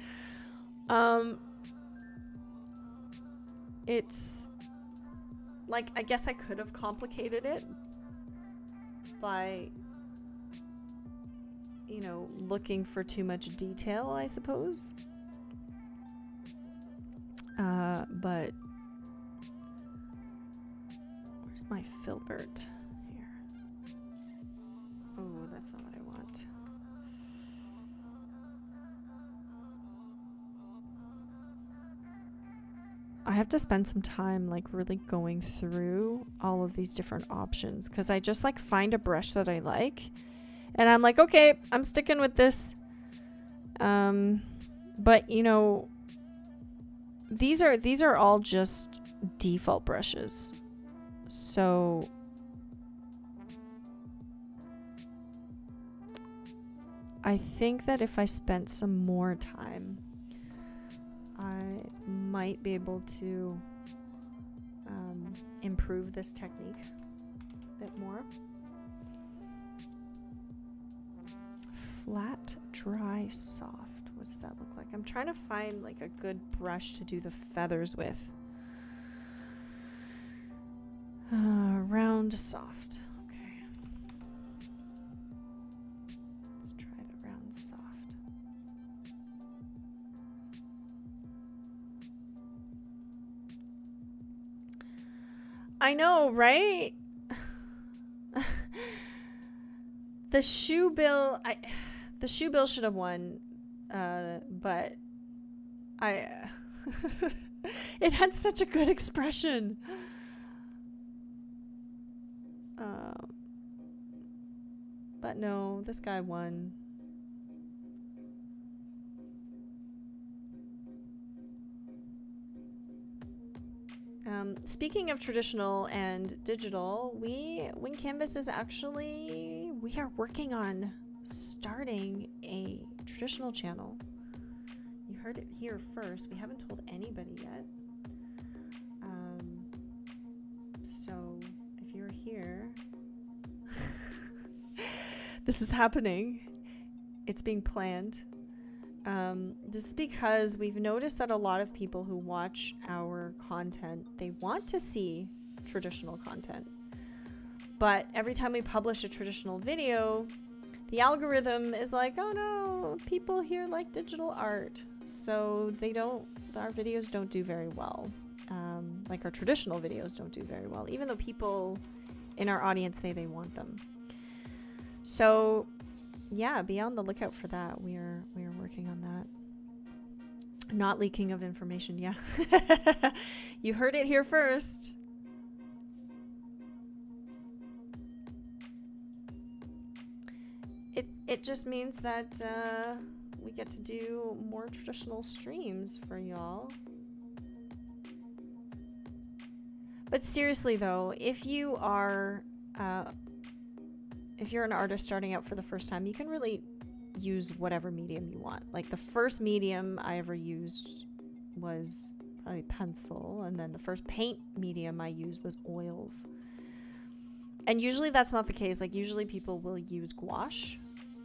It's like, I guess I could have complicated it by, you know, looking for too much detail, I suppose. But where's my filbert here? Oh, that's not what I want. I have to spend some time, like, really going through all of these different options, because I just, like, find a brush that I like and I'm like, okay, I'm sticking with this. But, you know, these are all just default brushes. So I think that if I spent some more time, I might be able to improve this technique a bit more. Flat, dry, soft. What does that look like? I'm trying to find, like, a good brush to do the feathers with. Round, soft. Okay. Let's try the round, soft. I know, right? The shoe bill should have won, but it had such a good expression. But no, this guy won. Speaking of traditional and digital, Wing Canvas is actually, we are working on starting a traditional channel. You heard it here first. We haven't told anybody yet. So if you're here, this is happening. It's being planned. This is because we've noticed that a lot of people who watch our content, they want to see traditional content. But every time we publish a traditional video, the algorithm is like, oh no, people here like digital art. So our videos don't do very well. Like our traditional videos don't do very well, even though people in our audience say they want them. So yeah, be on the lookout for that. We are working on that. Not leaking of information, yeah. You heard it here first. It just means that we get to do more traditional streams for y'all. But seriously though, if you're an artist starting out for the first time, you can really use whatever medium you want. Like the first medium I ever used was probably pencil, and then the first paint medium I used was oils. And usually that's not the case. Like usually people will use gouache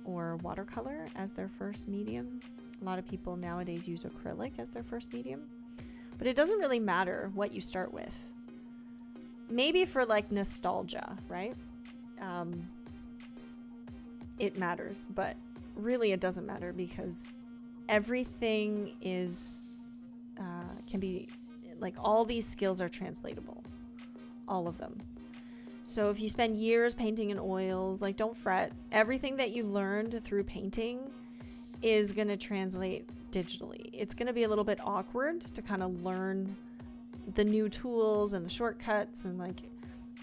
or watercolor as their first medium. A lot of people nowadays use acrylic as their first medium. But it doesn't really matter what you start with. Maybe for like nostalgia, right? It matters, but really it doesn't matter because everything can be, like all these skills are translatable. All of them. So if you spend years painting in oils, like don't fret. Everything that you learned through painting is going to translate digitally. It's going to be a little bit awkward to kind of learn the new tools and the shortcuts, and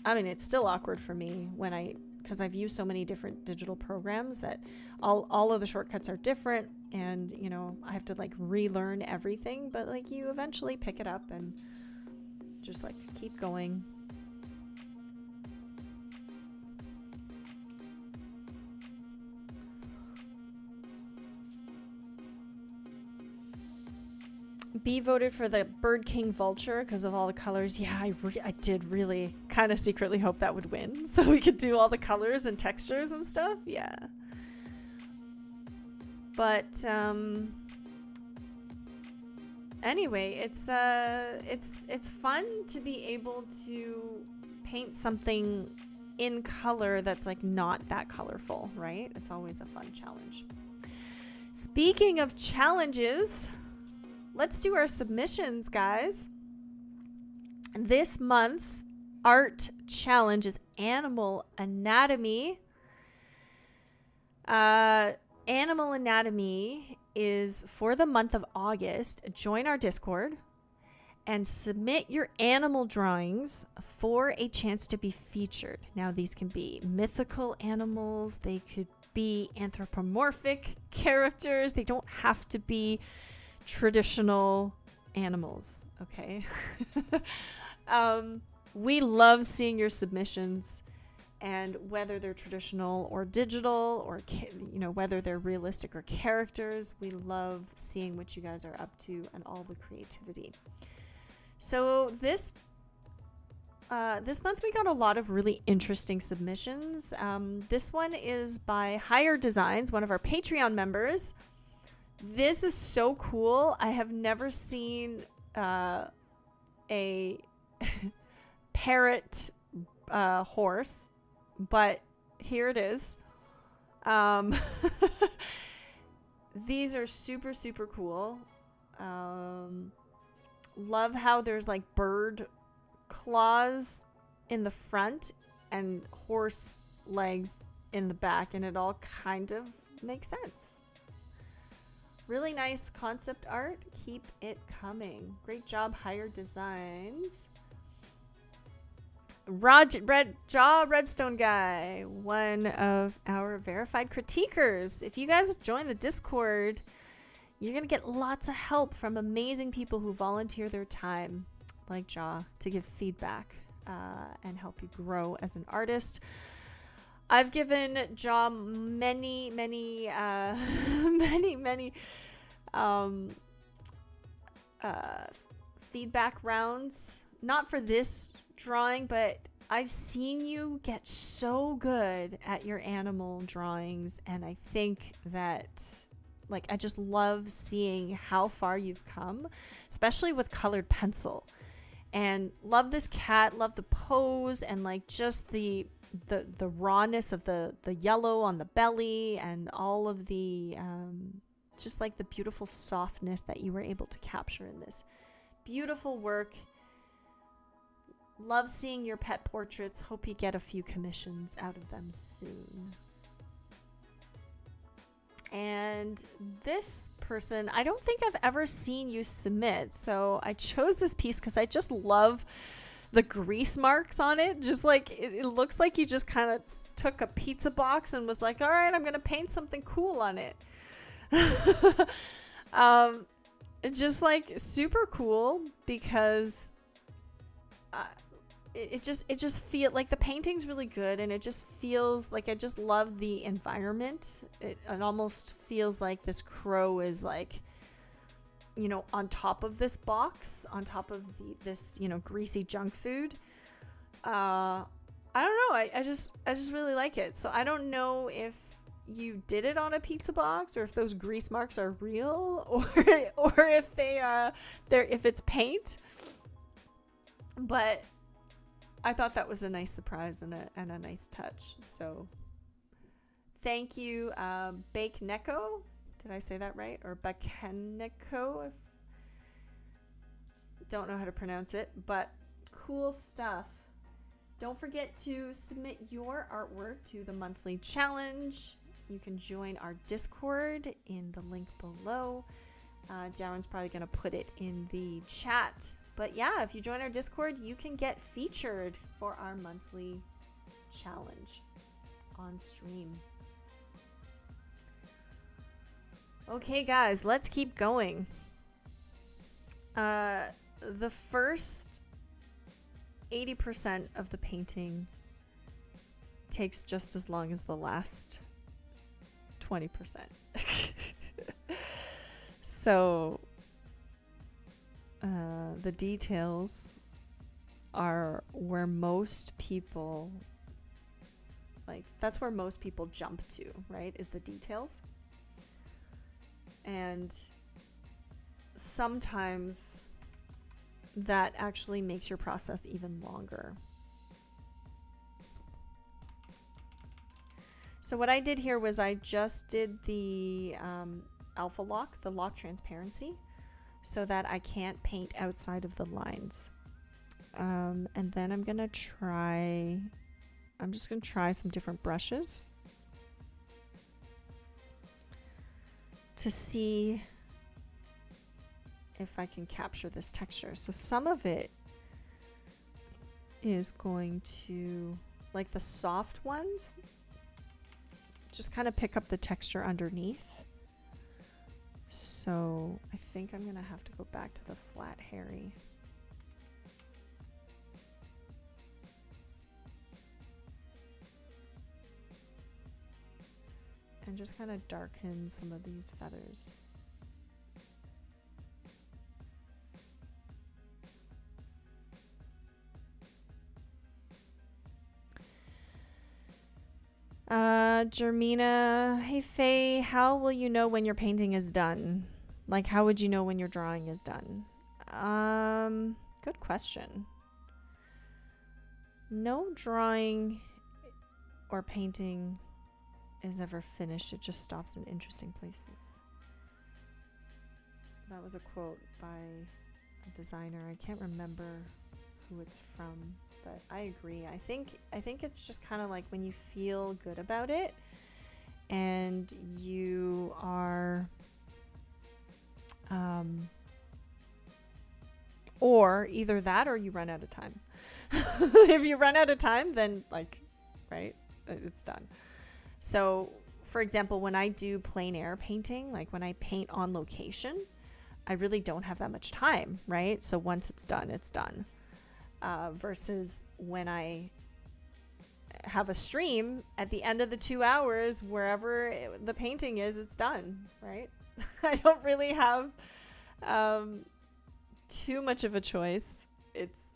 it's still awkward for me because I've used so many different digital programs that all of the shortcuts are different, and I have to like relearn everything, but like you eventually pick it up and just like keep going. B voted for the Bird King Vulture because of all the colors. Yeah, I did really kind of secretly hope that would win so we could do all the colors and textures and stuff. Yeah. But anyway, it's fun to be able to paint something in color that's like not that colorful, right? It's always a fun challenge. Speaking of challenges, let's do our submissions, guys. This month's art challenge is animal anatomy. Animal anatomy is for the month of August. Join our Discord and submit your animal drawings for a chance to be featured. Now, these can be mythical animals. They could be anthropomorphic characters. They don't have to be traditional animals, okay? We love seeing your submissions, and whether they're traditional or digital, or whether they're realistic or characters, we love seeing what you guys are up to and all the creativity. So this month we got a lot of really interesting submissions. This one is by Higher Designs, one of our Patreon members. This is so cool. I have never seen a parrot horse, but here it is. These are super, super cool. Love how there's like bird claws in the front and horse legs in the back, and it all kind of makes sense. Really nice concept art. Keep it coming. Great job, Higher Designs. Redstone Guy, one of our verified critiquers. If you guys join the Discord, you're going to get lots of help from amazing people who volunteer their time, like Jaw, to give feedback and help you grow as an artist. I've given Jaw many feedback rounds. Not for this drawing, but I've seen you get so good at your animal drawings, and I think that, like, I just love seeing how far you've come, especially with colored pencil. And love this cat, love the pose, and like just the the rawness of the yellow on the belly, and all of the just like the beautiful softness that you were able to capture in this beautiful work. Love seeing your pet portraits. Hope you get a few commissions out of them soon. And this person, I don't think I've ever seen you submit, so I chose this piece because I just love the grease marks on it. Just like it looks like you just kind of took a pizza box and was like, all right, I'm gonna paint something cool on it. It's just like super cool because it just feel like the painting's really good, and it just feels like I just love the environment. It almost feels like this crow is like, you know, on top of this box, on top of this, you know, greasy junk food. I don't know. I just really like it. So I don't know if you did it on a pizza box, or if those grease marks are real, or if if it's paint. But I thought that was a nice surprise and a nice touch. So thank you, Bake Neko. Did I say that right? Or Bakeneko? Don't know how to pronounce it, but cool stuff. Don't forget to submit your artwork to the monthly challenge. You can join our Discord in the link below. Darren's probably going to put it in the chat. But yeah, if you join our Discord, you can get featured for our monthly challenge on stream. Okay, guys, let's keep going. The first 80% of the painting takes just as long as the last 20%. So the details are where most people, like, that's where most people jump to, right? Is the details. And sometimes that actually makes your process even longer. So what I did here was I just did the alpha lock, the lock transparency, so that I can't paint outside of the lines. And then I'm just gonna try some different brushes to see if I can capture this texture. So some of it is going to, like the soft ones, just kind of pick up the texture underneath. So I think I'm gonna have to go back to the flat hairy. And just kind of darken some of these feathers. Jermina, hey Faye, how will you know when your painting is done? Like, how would you know when your drawing is done? Good question. No drawing or painting is ever finished. It just stops in interesting places. That was a quote by a designer. I can't remember who it's from, but I agree. I think it's just kind of like when you feel good about it and you are or either that or you run out of time. If you run out of time, then like, right, it's done. So for example, when I do plein air painting, like when I paint on location, I really don't have that much time, right? So once it's done, it's done. Versus when I have a stream, at the end of the 2 hours, wherever the painting is, it's done, right? I don't really have too much of a choice. It's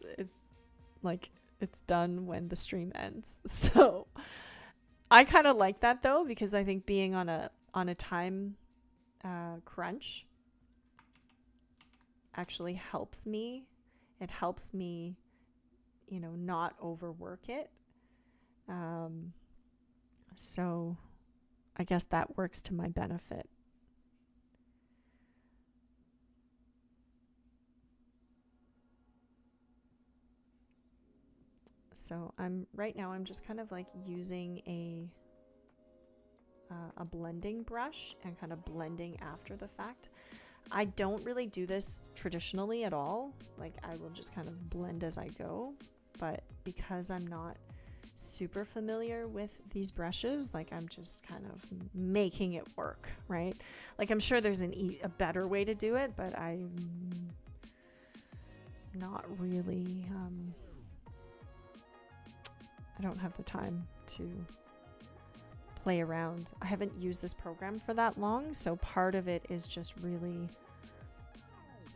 like it's done when the stream ends. So I kind of like that though, because I think being on a time crunch actually helps me. It helps me, you know, not overwork it So I guess that works to my benefit. So right now I'm just kind of like using a blending brush and kind of blending after the fact. I don't really do this traditionally at all. Like I will just kind of blend as I go, but because I'm not super familiar with these brushes, like I'm just kind of making it work, right? Like I'm sure there's a better way to do it, but I'm not really I don't have the time to play around. I haven't used this program for that long, so part of it is just really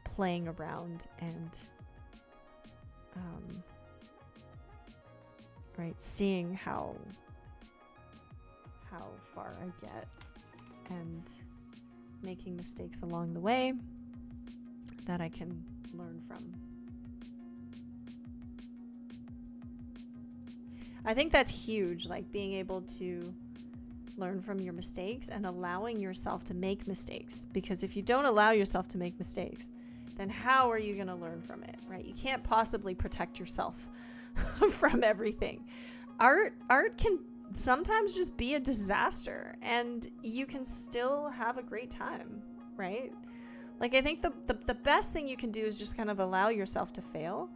playing around and right, seeing how far I get and making mistakes along the way that I can learn from. I think that's huge, like being able to learn from your mistakes and allowing yourself to make mistakes. Because if you don't allow yourself to make mistakes, then how are you going to learn from it, right? You can't possibly protect yourself from everything. Art can sometimes just be a disaster, and you can still have a great time, right? Like I think the best thing you can do is just kind of allow yourself to fail,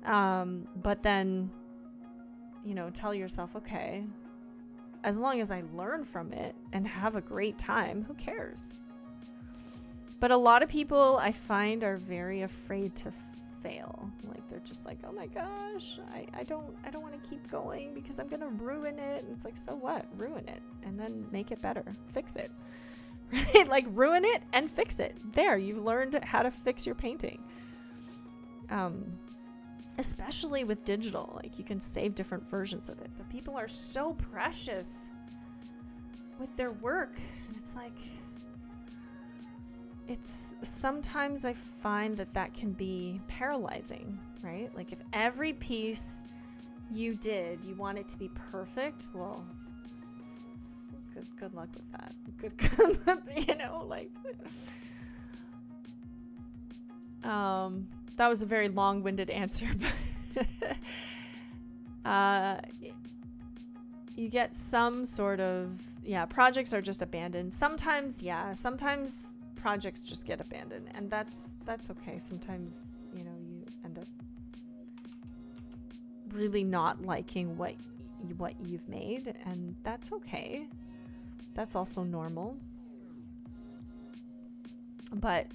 but then, you know, tell yourself, okay, as long as I learn from it and have a great time, who cares? But a lot of people I find are very afraid to fail. Like they're just like, oh my gosh, I don't want to keep going because I'm gonna ruin it. And it's like, so what? Ruin it and then make it better. Fix it. Right? Like ruin it and fix it. There, you've learned how to fix your painting. Especially with digital, like you can save different versions of it, but people are so precious with their work, and it's like, it's sometimes I find that can be paralyzing, right? Like if every piece you did, you want it to be perfect, well, good luck with that. Good, you know, like, that was a very long-winded answer, but you get some sort of, projects are just abandoned. Sometimes projects just get abandoned, and that's okay. Sometimes, you know, you end up really not liking what you've made, and that's okay. That's also normal. But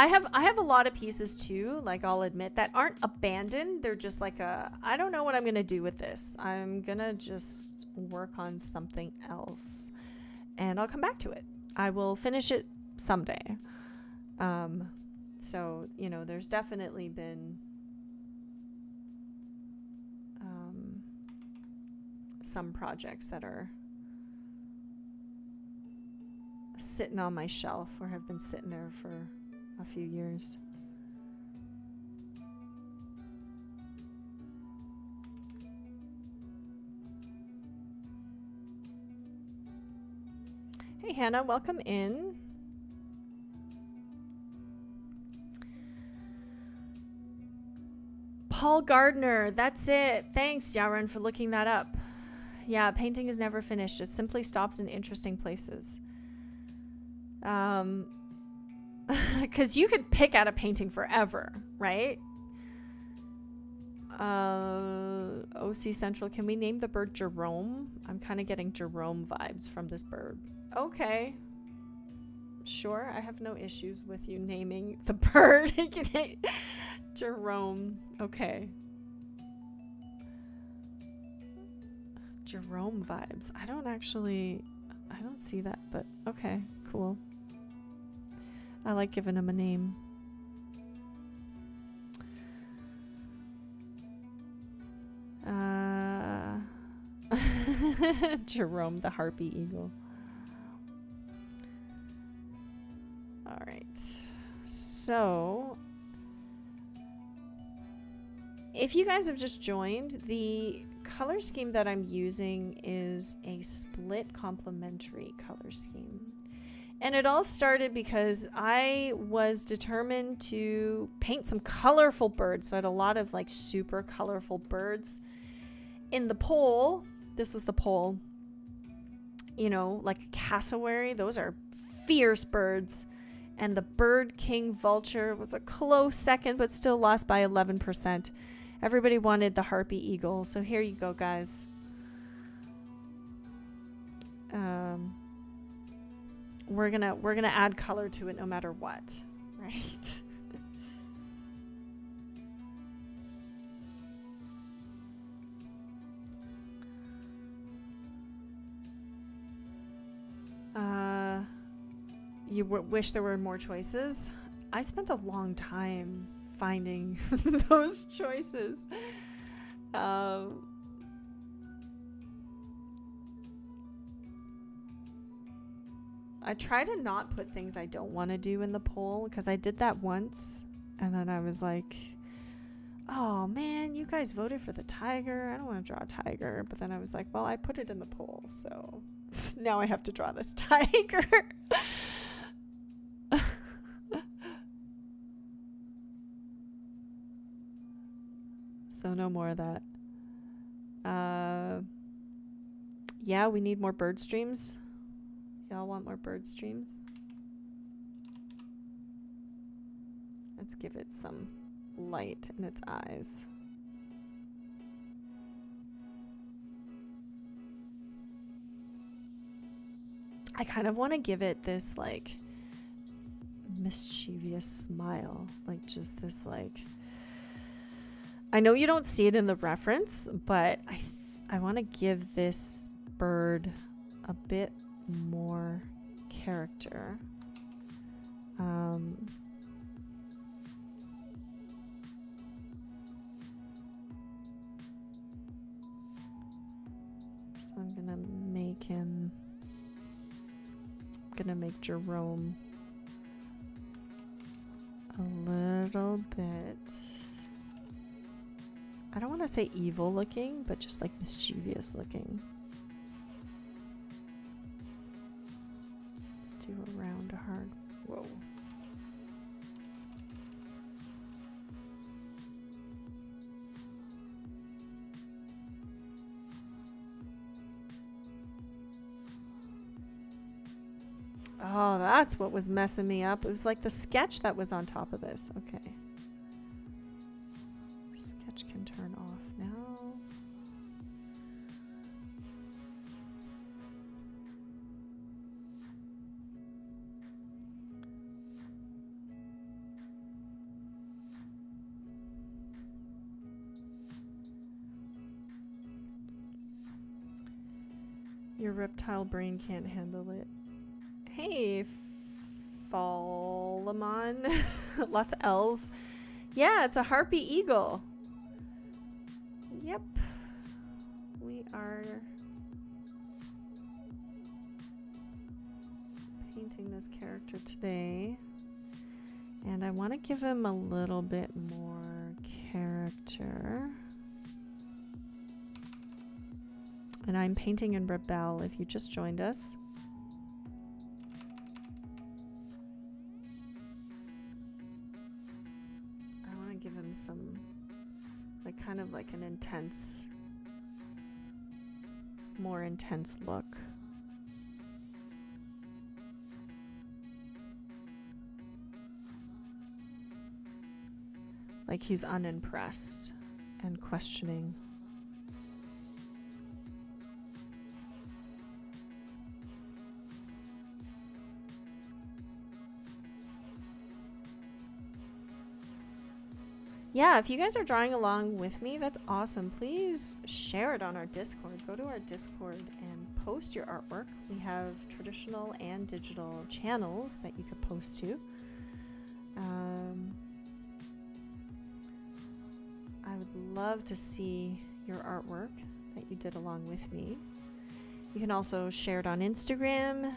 I have a lot of pieces too, like I'll admit, that aren't abandoned. They're just like I don't know what I'm going to do with this. I'm going to just work on something else and I'll come back to it. I will finish it someday. So, you know, there's definitely been some projects that are sitting on my shelf or have been sitting there for a few years. Hey Hannah, welcome in. Paul Gardner, that's it. Thanks, Yaron, for looking that up. Yeah, painting is never finished. It simply stops in interesting places. Because you could pick at a painting forever, right? OC Central, can we name the bird Jerome? I'm kind of getting Jerome vibes from this bird. Okay. Sure, I have no issues with you naming the bird. Jerome. Okay. Jerome vibes. I don't see that, but okay, cool. I like giving him a name. Jerome the harpy eagle. All right. So if you guys have just joined, the color scheme that I'm using is a split complementary color scheme. And it all started because I was determined to paint some colorful birds. So I had a lot of like super colorful birds in the pole. This was the pole, you know, like a cassowary. Those are fierce birds. And the bird king vulture was a close second, but still lost by 11%. Everybody wanted the harpy eagle. So here you go, guys. We're gonna add color to it no matter what, right? You wish there were more choices. I spent a long time finding those choices. I try to not put things I don't want to do in the poll, because I did that once and then I was like, oh man, you guys voted for the tiger. I don't want to draw a tiger. But then I was like, well, I put it in the poll, so now I have to draw this tiger. So no more of that. Yeah, we need more bird streams. Y'all want more bird streams? Let's give it some light in its eyes. I kind of want to give it this like mischievous smile, like just this like, I know you don't see it in the reference, but I want to give this bird a bit more character. So I'm gonna make Jerome a little bit, I don't want to say evil looking, but just like mischievous looking. Let's do a round hard. Whoa. Oh, that's what was messing me up. It was like the sketch that was on top of this. Okay. Sketch can turn off now. Your reptile brain can't handle it. Hey, Fallamon. Lots of L's. Yeah, it's a harpy eagle. Yep. We are painting this character today. And I want to give him a little bit more character. And I'm painting in Rebelle if you just joined us. I want to give him some, like, kind of like an intense, more intense look. Like he's unimpressed and questioning. Yeah, if you guys are drawing along with me, that's awesome. Please share it on our Discord. Go to our Discord and post your artwork. We have traditional and digital channels that you could post to. I would love to see your artwork that you did along with me. You can also share it on Instagram. You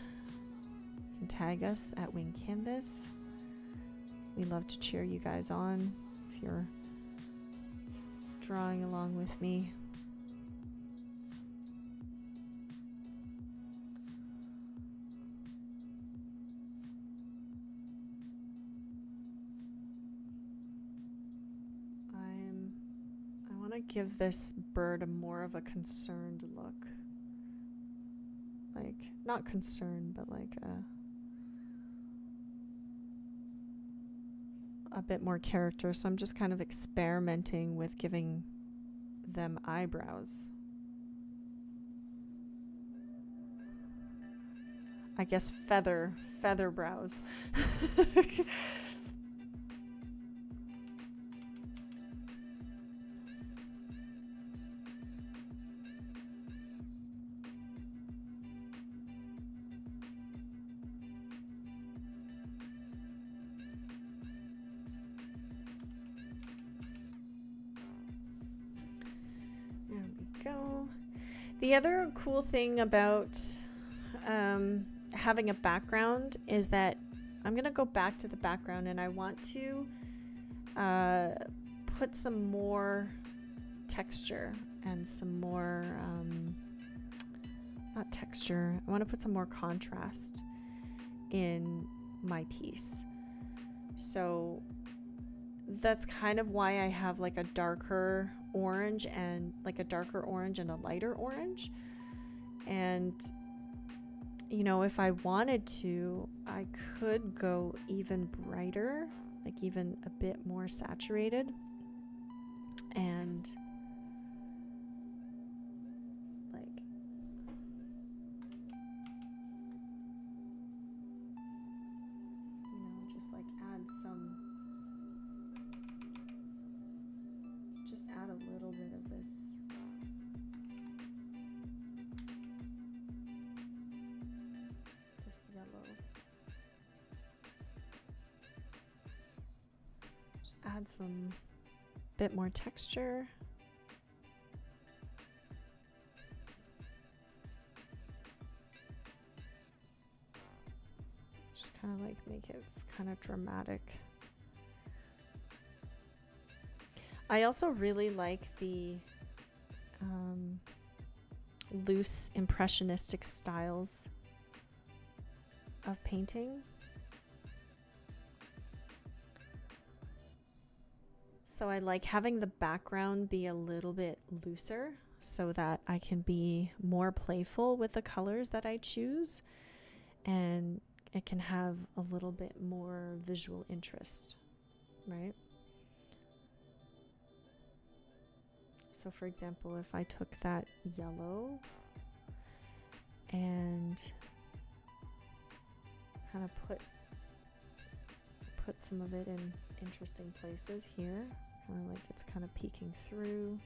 can tag us at Wing Canvas. We love to cheer you guys on. If you're drawing along with me. I want to give this bird more of a concerned look. Like, not concerned, but like a bit more character. So I'm just kind of experimenting with giving them eyebrows. I guess feather brows. There we go. The other cool thing about having a background is that I'm going to go back to the background and I want to put some more texture and some more, not texture, I want to put some more contrast in my piece. So that's kind of why I have like a darker orange and a lighter orange. And you know, if I wanted to, I could go even brighter, like even a bit more saturated. And like, you know, just like add a little bit of this. Yellow. Just add some bit more texture. Just kind of like make it kind of dramatic. I also really like the loose impressionistic styles of painting. So I like having the background be a little bit looser so that I can be more playful with the colors that I choose, and it can have a little bit more visual interest, right? So for example, if I took that yellow and kind of put some of it in interesting places here, kind of like it's kind of peeking through.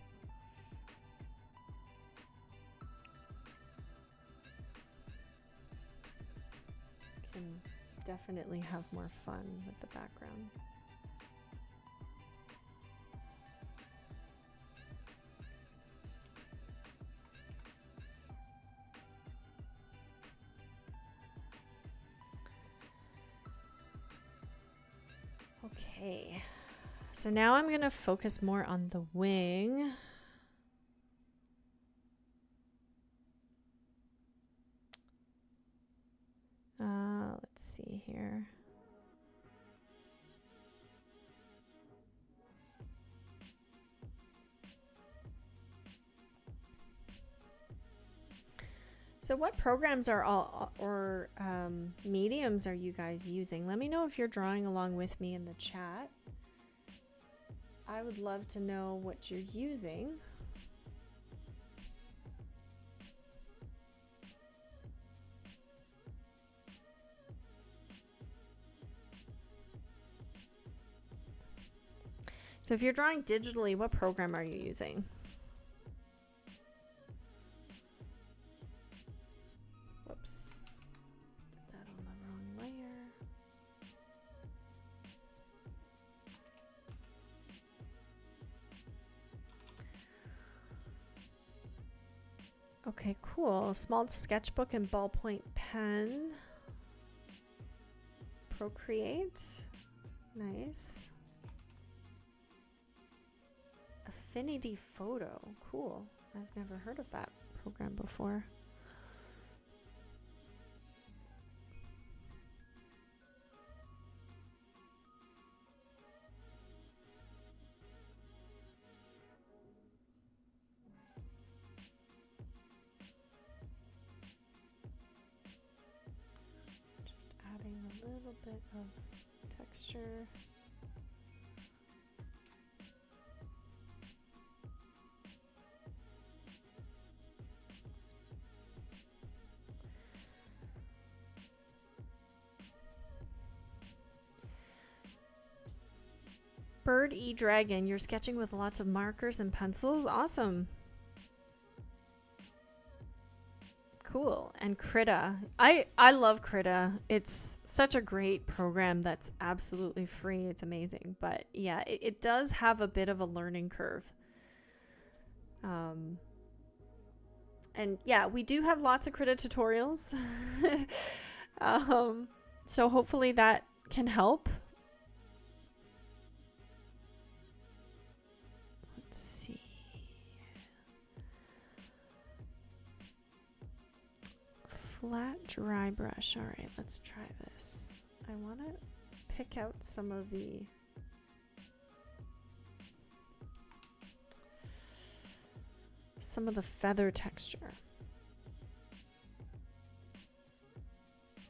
Can definitely have more fun with the background. Okay, so now I'm going to focus more on the wing. Let's see here. So what programs or mediums are you guys using? Let me know if you're drawing along with me in the chat. I would love to know what you're using. So if you're drawing digitally, what program are you using? Whoops, did that on the wrong layer. Okay, cool. Small sketchbook and ballpoint pen. Procreate. Nice. Affinity Photo. Cool. I've never heard of that program before. Just adding a little bit of texture. Bird E Dragon, you're sketching with lots of markers and pencils. Awesome. Cool. And Krita. I love Krita. It's such a great program that's absolutely free. It's amazing. But yeah, it does have a bit of a learning curve. And yeah, we do have lots of Krita tutorials. So hopefully that can help. Flat dry brush. All right, let's try this. I want to pick out some of the feather texture.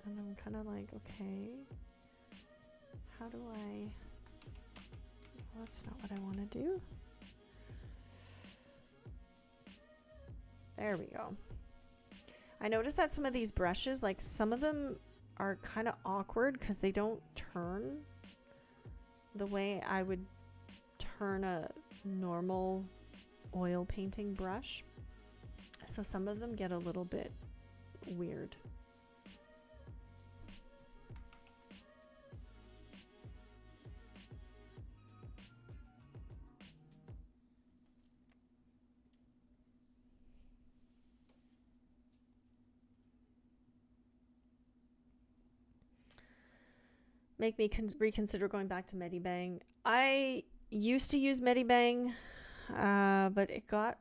And I'm kind of like, okay, how do I, well, that's not what I want to do. There we go. I noticed that some of these brushes, like some of them are kind of awkward because they don't turn the way I would turn a normal oil painting brush. So some of them get a little bit weird. Make me reconsider going back to Medibang. I used to use Medibang, but it got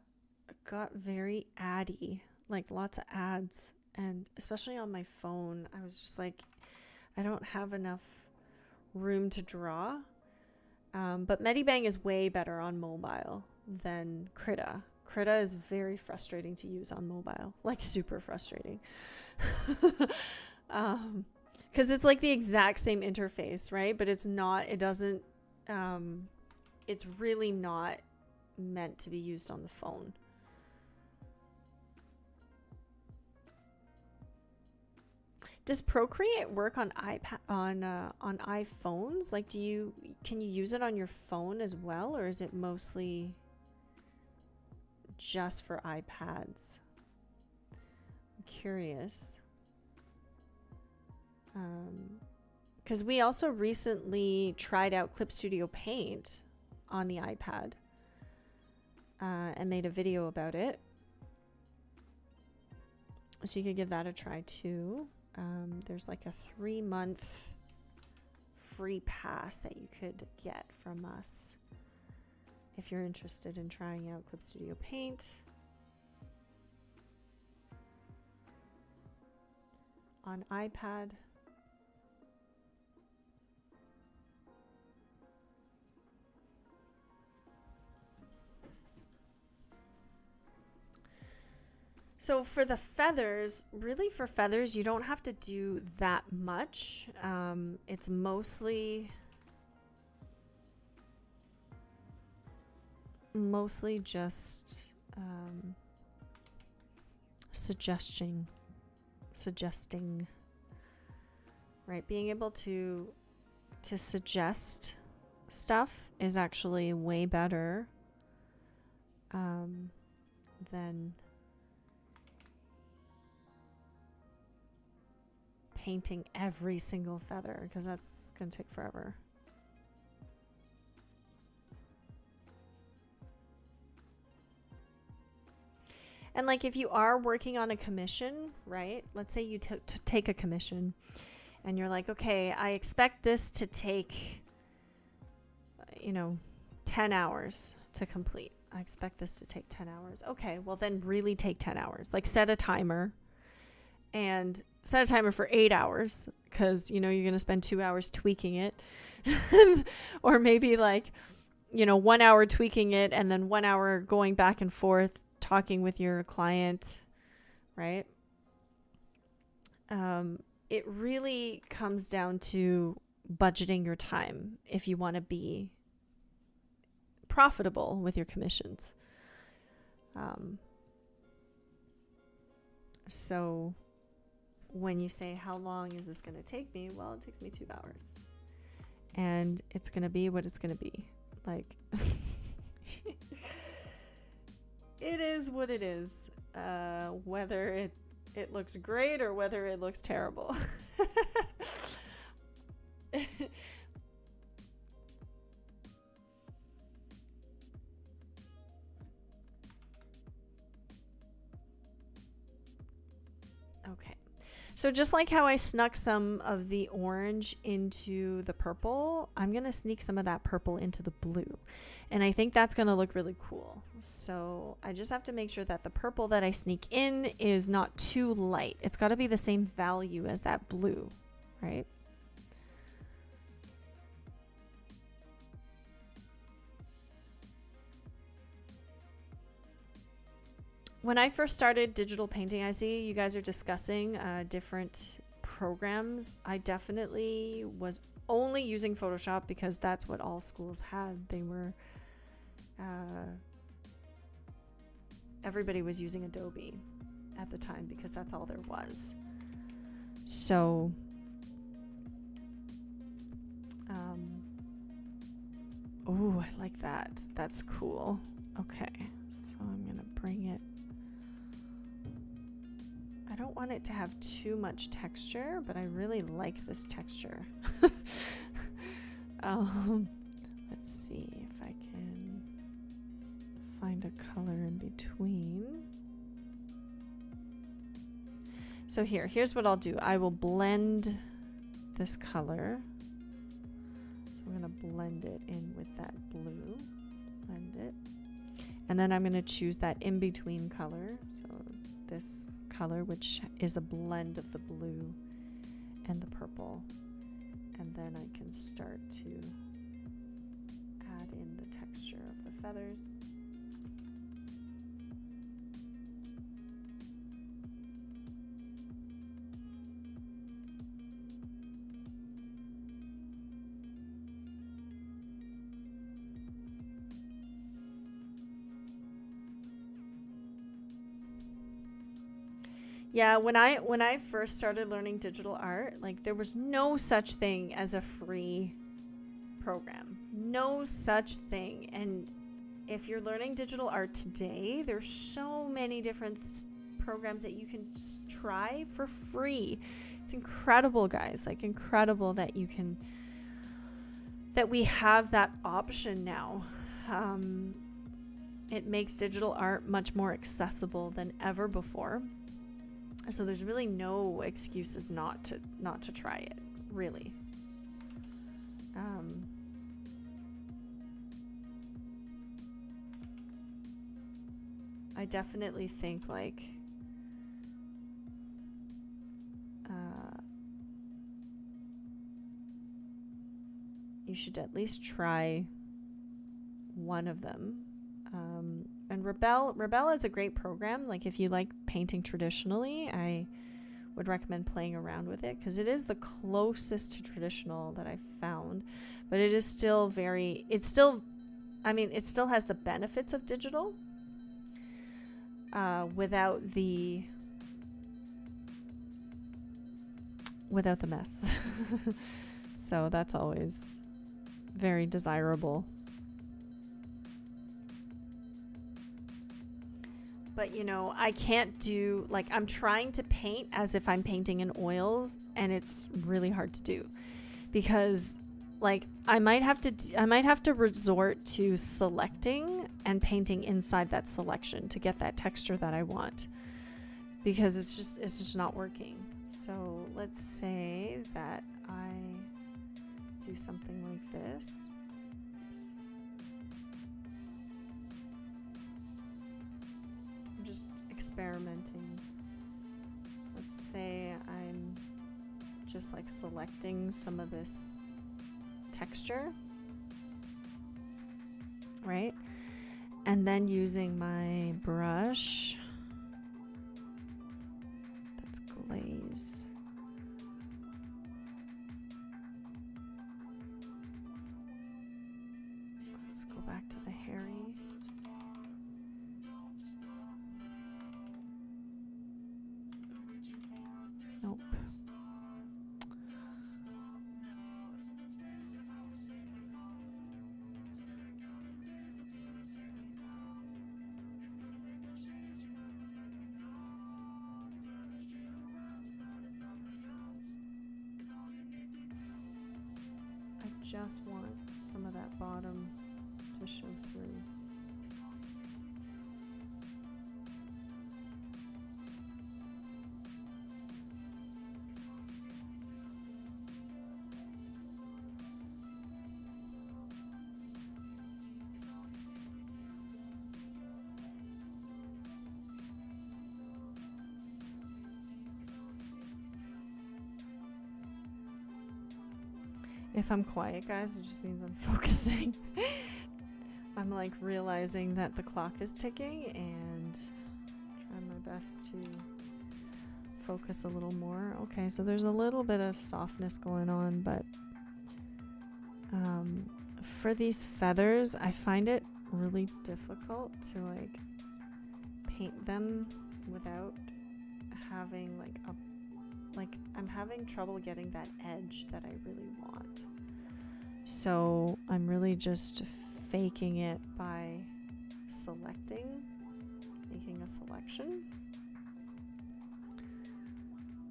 very addy, like lots of ads, and especially on my phone, I was just like, I don't have enough room to draw. But Medibang is way better on mobile than Krita. Krita is very frustrating to use on mobile, like super frustrating. Because it's like the exact same interface, right? But it's not, it doesn't, it's really not meant to be used on the phone. Does Procreate work on iPad, on iPhones? Like, can you use it on your phone as well, or is it mostly just for iPads? I'm curious. Because we also recently tried out Clip Studio Paint on the iPad and made a video about it. So you could give that a try too. There's like a 3-month free pass that you could get from us if you're interested in trying out Clip Studio Paint on iPad. So for the feathers, really for feathers, you don't have to do that much. It's mostly just suggesting, right? Being able to suggest stuff is actually way better than painting every single feather, because that's gonna take forever. And like if you are working on a commission, right? Let's say you take a commission and you're like, okay, I expect this to take, 10 hours to complete. I expect this to take 10 hours. Okay, well then really take 10 hours. Like set a timer and set a timer for 8 hours because, you know, you're going to spend 2 hours tweaking it. Or maybe like, you know, 1 hour tweaking it and then 1 hour going back and forth talking with your client, right? It really comes down to budgeting your time if you want to be profitable with your commissions. So when you say, how long is this going to take me? Well, it takes me 2 hours. And it's going to be what it's going to be. Like, it is what it is. Whether it looks great or whether it looks terrible. Okay. So just like how I snuck some of the orange into the purple, I'm going to sneak some of that purple into the blue. And I think that's going to look really cool. So I just have to make sure that the purple that I sneak in is not too light. It's got to be the same value as that blue, right? When I first started digital painting, I see you guys are discussing different programs. I definitely was only using Photoshop because that's what all schools had. They were, everybody was using Adobe at the time because that's all there was. So, oh, I like that. That's cool. Okay, so I'm gonna bring it. I don't want it to have too much texture, but I really like this texture. Let's see if I can find a color in between. So here's what I'll do. I will blend this color. So I'm going to blend it in with that blue. Blend it. And then I'm going to choose that in-between color. So this color, which is a blend of the blue and the purple. And then I can start to add in the texture of the feathers. Yeah, when I first started learning digital art, like there was no such thing as a free program. No such thing. And if you're learning digital art today, there's so many different programs that you can try for free. It's incredible, guys. Like incredible that you can, that we have that option now. It makes digital art much more accessible than ever before. So there's really no excuses not to try it, really. I definitely think like you should at least try one of them. And Rebelle is a great program. Like if you like painting traditionally, I would recommend playing around with it because it is the closest to traditional that I've found, but it is still it still has the benefits of digital without the mess. So that's always very desirable. But, you know, I can't do, like, I'm trying to paint as if I'm painting in oils, and it's really hard to do because, like, I might have to resort to selecting and painting inside that selection to get that texture that I want because it's just not working. So let's say that I do something like this. I'm just experimenting. Let's say I'm just like selecting some of this texture, right? And then using my brush that's glaze. Let's go back to the hairy. Nope. I just want some of that bottom to show through. If I'm quiet, guys, it just means I'm focusing. I'm like realizing that the clock is ticking and trying my best to focus a little more. Okay, so there's a little bit of softness going on, but for these feathers, I find it really difficult to like paint them without having like a I'm having trouble getting that edge that I really want. So I'm really just faking it by making a selection,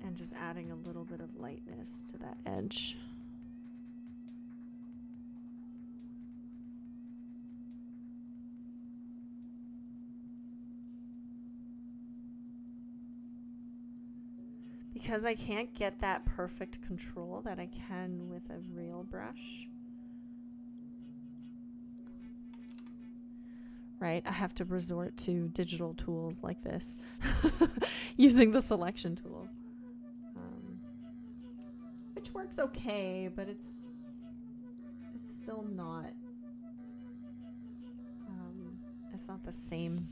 and just adding a little bit of lightness to that edge. Because I can't get that perfect control that I can with a real brush, right? I have to resort to digital tools like this, using the selection tool, which works okay, but it's still not, it's not the same.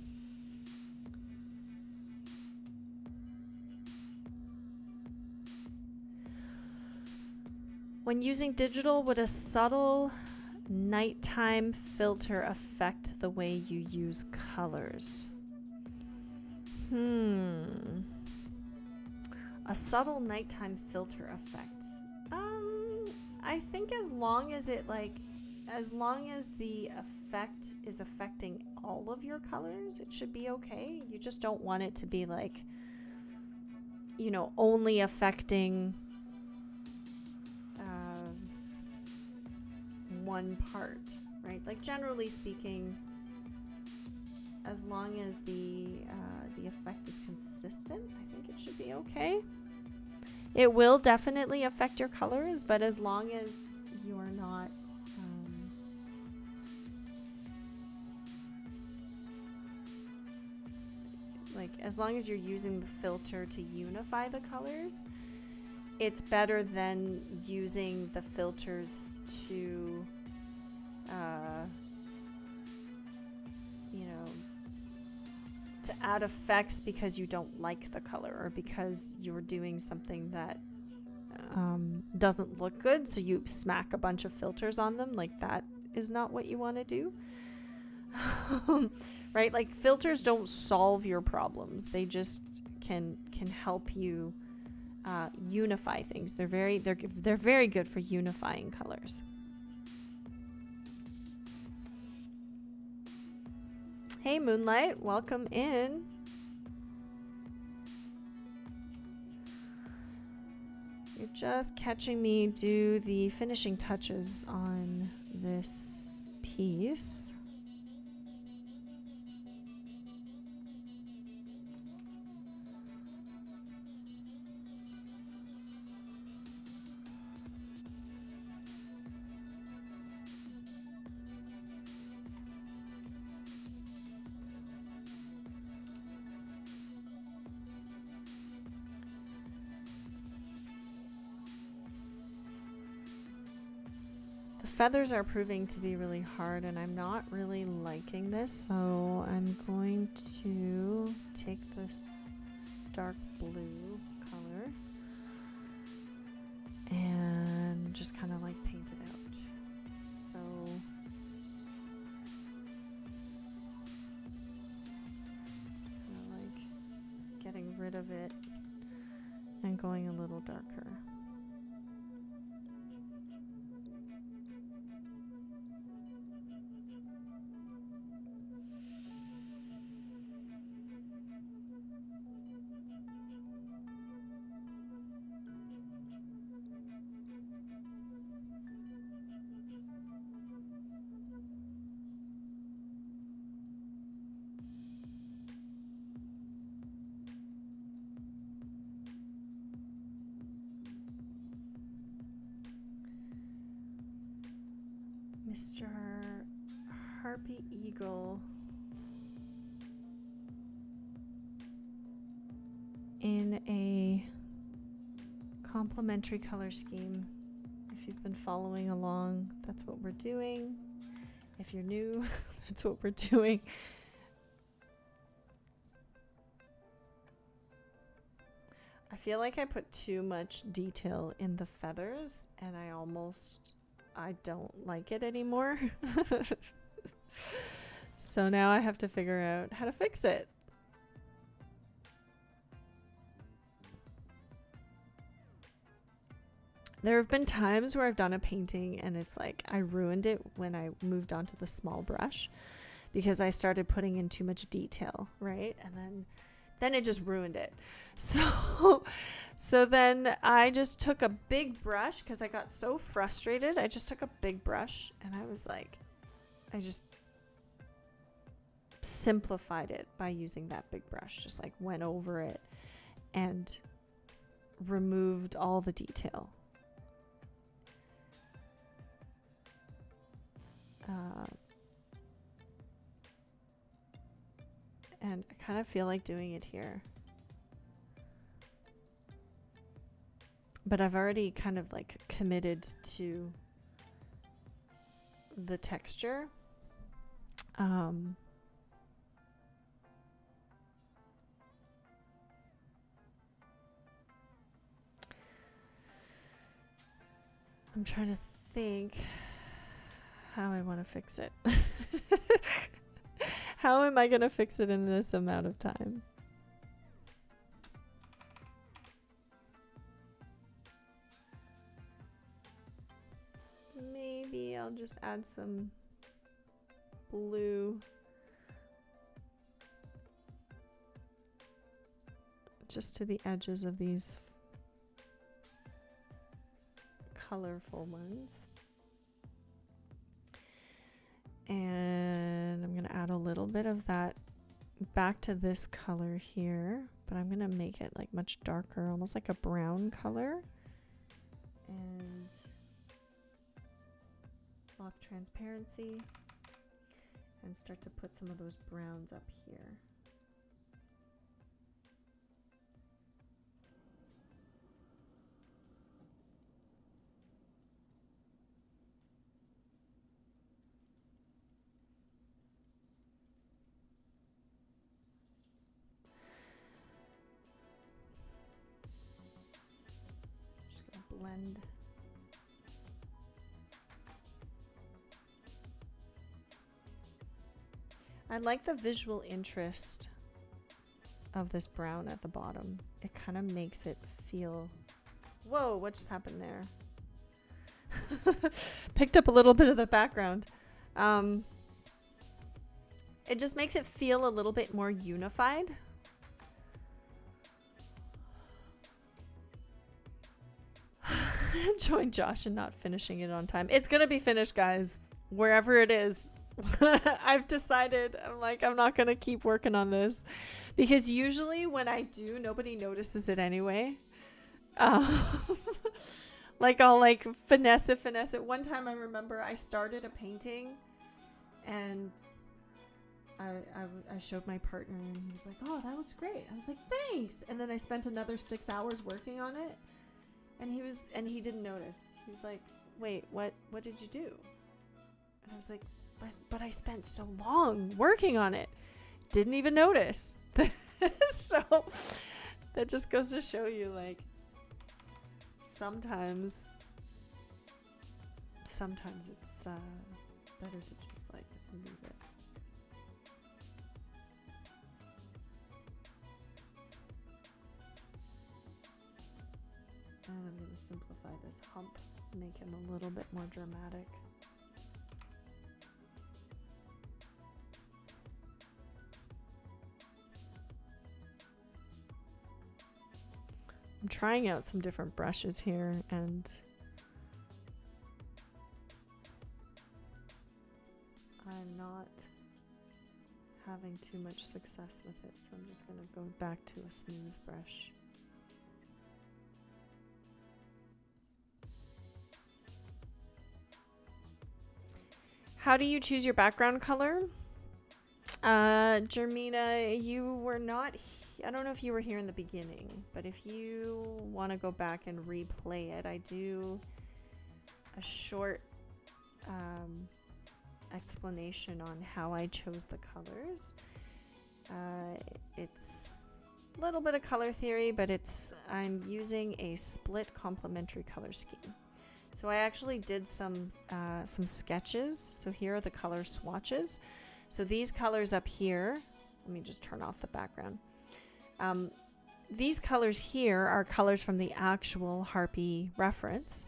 When using digital, would a subtle nighttime filter affect the way you use colors? A subtle nighttime filter effect. I think as long as the effect is affecting all of your colors, it should be okay. You just don't want it to be like, only affecting one part, right? Like generally speaking, as long as the effect is consistent, I think it should be okay. It will definitely affect your colors, but as long as you're not as long as you're using the filter to unify the colors, it's better than using the filters to to add effects because you don't like the color, or because you're doing something that doesn't look good, so you smack a bunch of filters on them. Like, that is not what you want to do. Right? Like, filters don't solve your problems. They just can help you unify things. They're very good for unifying colors. Hey Moonlight, welcome in. You're just catching me do the finishing touches on this piece. feathers are proving to be really hard, and I'm not really liking this, so I'm going to take this dark blue color and just kind of like paint it out. So kind of like getting rid of it and going a little darker. Mr. Harpy Eagle in a complementary color scheme. If you've been following along, that's what we're doing. If you're new, that's what we're doing. I feel like I put too much detail in the feathers, and I don't like it anymore. So now I have to figure out how to fix it. There have been times where I've done a painting and it's like I ruined it when I moved on to the small brush because I started putting in too much detail, right? And then it just ruined it. So then I just took a big brush because I got so frustrated. I just took a big brush and I was like, I just simplified it by using that big brush. Just like went over it and removed all the detail. And I kind of feel like doing it here. But I've already kind of like committed to the texture. I'm trying to think how I want to fix it. How am I going to fix it in this amount of time? Maybe I'll just add some blue just to the edges of these colorful ones. And I'm going to add a little bit of that back to this color here, but I'm going to make it like much darker, almost like a brown color. And lock transparency and start to put some of those browns up here. Blend. I like the visual interest of this brown at the bottom. It kind of makes it feel, whoa, what just happened there? Picked up a little bit of the background. It just makes it feel a little bit more unified. Join Josh in not finishing it on time. It's gonna be finished, guys, wherever it is. I've decided, I'm not gonna keep working on this because usually when I do, nobody notices it anyway. Like I'll like finesse it. One time I remember I started a painting and I showed my partner and he was like, "Oh, that looks great." I was like, "Thanks." And then I spent another 6 hours working on it. And he didn't notice. He was like, wait, what did you do? And I was like, but I spent so long working on it. Didn't even notice. So that just goes to show you, like, sometimes it's better to just like leave it. And I'm going to simplify this hump, make him a little bit more dramatic. I'm trying out some different brushes here, and I'm not having too much success with it, so I'm just going to go back to a smooth brush. How do you choose your background color? Jermina, you were not, I don't know if you were here in the beginning, but if you want to go back and replay it, I do a short explanation on how I chose the colors. It's a little bit of color theory, but I'm using a split complementary color scheme. So I actually did some sketches. So here are the color swatches. So these colors up here, let me just turn off the background. These colors here are colors from the actual Harpy reference.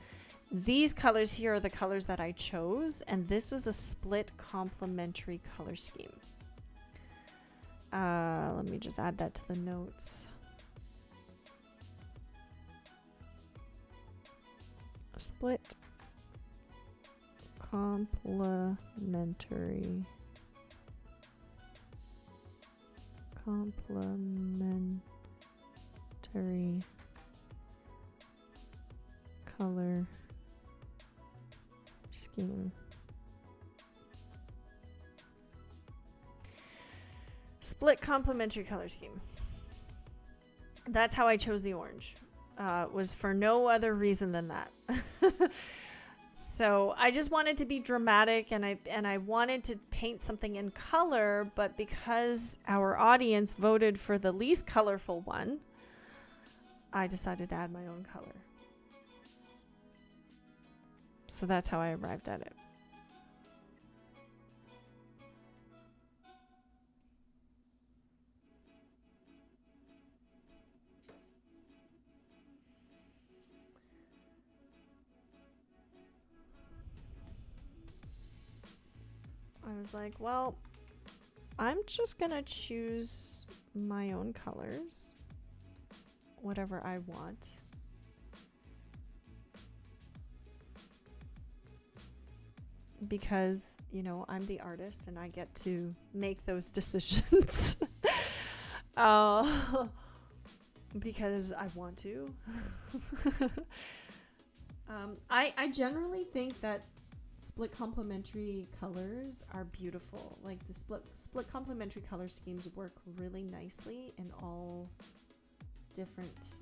These colors here are the colors that I chose, and this was a split complementary color scheme. Let me just add that to the notes. Split complementary color scheme. Split complementary color scheme. That's how I chose the orange. Was for no other reason than that. So I just wanted to be dramatic, and I wanted to paint something in color, but because our audience voted for the least colorful one, I decided to add my own color. So that's how I arrived at it. I was like, well, I'm just gonna choose my own colors, whatever I want. Because, you know, I'm the artist and I get to make those decisions. Because I want to. I generally think that split complementary colors are beautiful. Like the split complementary color schemes work really nicely in all different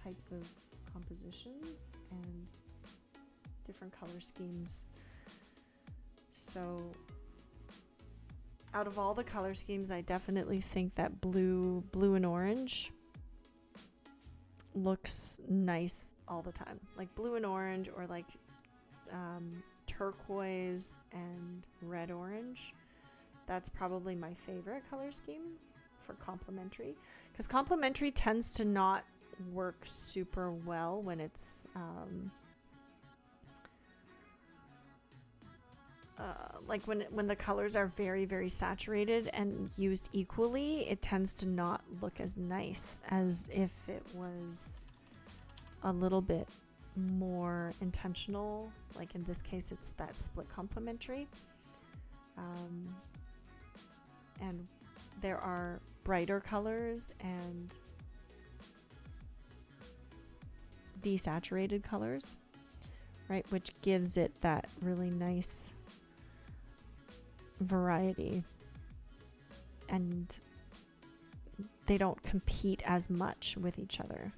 types of compositions and different color schemes. So out of all the color schemes, I definitely think that blue and orange looks nice all the time. Like blue and orange, or like turquoise and red orange. That's probably my favorite color scheme for complementary, because complementary tends to not work super well when it's like when the colors are very, very saturated and used equally, it tends to not look as nice as if it was a little bit more intentional. Like in this case, it's that split complementary. And there are brighter colors and desaturated colors, right? Which gives it that really nice variety, and they don't compete as much with each other.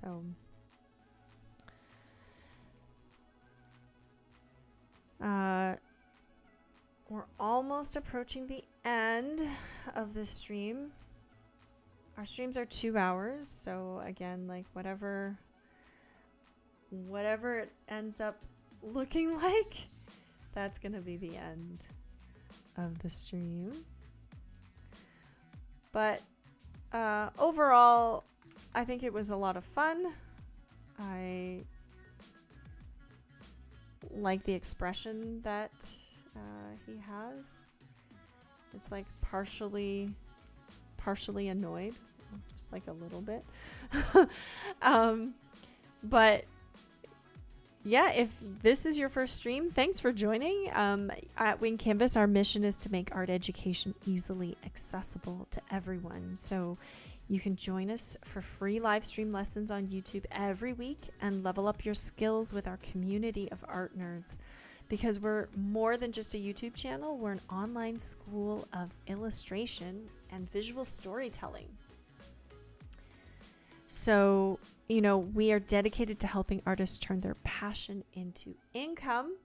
So we're almost approaching the end of the stream. Our streams are 2 hours, so again, like whatever it ends up looking like, that's gonna be the end of the stream. But overall, I think it was a lot of fun. I like the expression that he has. It's like partially annoyed, just like a little bit. But yeah, if this is your first stream, thanks for joining. At Wing Canvas, our mission is to make art education easily accessible to everyone. So you can join us for free live stream lessons on YouTube every week and level up your skills with our community of art nerds. Because we're more than just a YouTube channel, we're an online school of illustration and visual storytelling. So, you know, we are dedicated to helping artists turn their passion into income.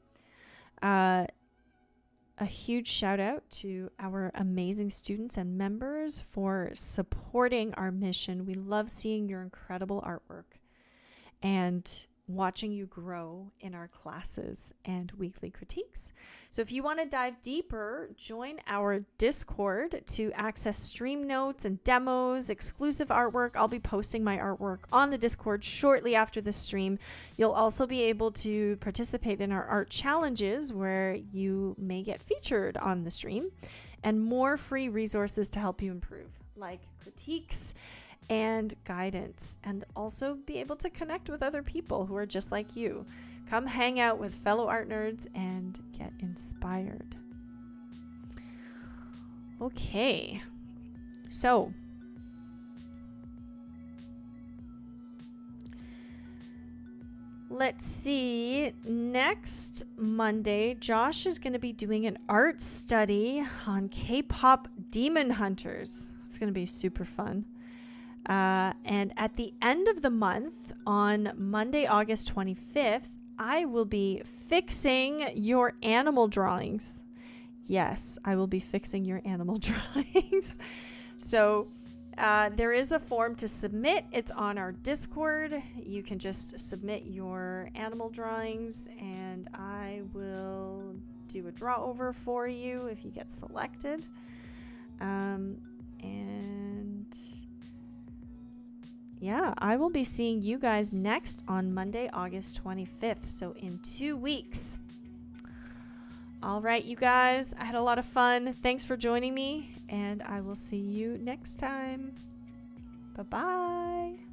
A huge shout out to our amazing students and members for supporting our mission. We love seeing your incredible artwork and watching you grow in our classes and weekly critiques. So if you want to dive deeper, join our Discord to access stream notes and demos, exclusive artwork. I'll be posting my artwork on the Discord shortly after the stream. You'll also be able to participate in our art challenges where you may get featured on the stream, and more free resources to help you improve, like critiques and guidance, and also be able to connect with other people who are just like you. Come hang out with fellow art nerds and get inspired. Okay, so let's see. Next Monday, Josh is going to be doing an art study on K-pop demon hunters. It's going to be super fun. And at the end of the month, on Monday, August 25th, I will be fixing your animal drawings. Yes, I will be fixing your animal drawings. So there is a form to submit. It's on our Discord. You can just submit your animal drawings, and I will do a draw over for you if you get selected. And yeah, I will be seeing you guys next on Monday, August 25th. So in 2 weeks. All right, you guys, I had a lot of fun. Thanks for joining me, and I will see you next time. Bye-bye.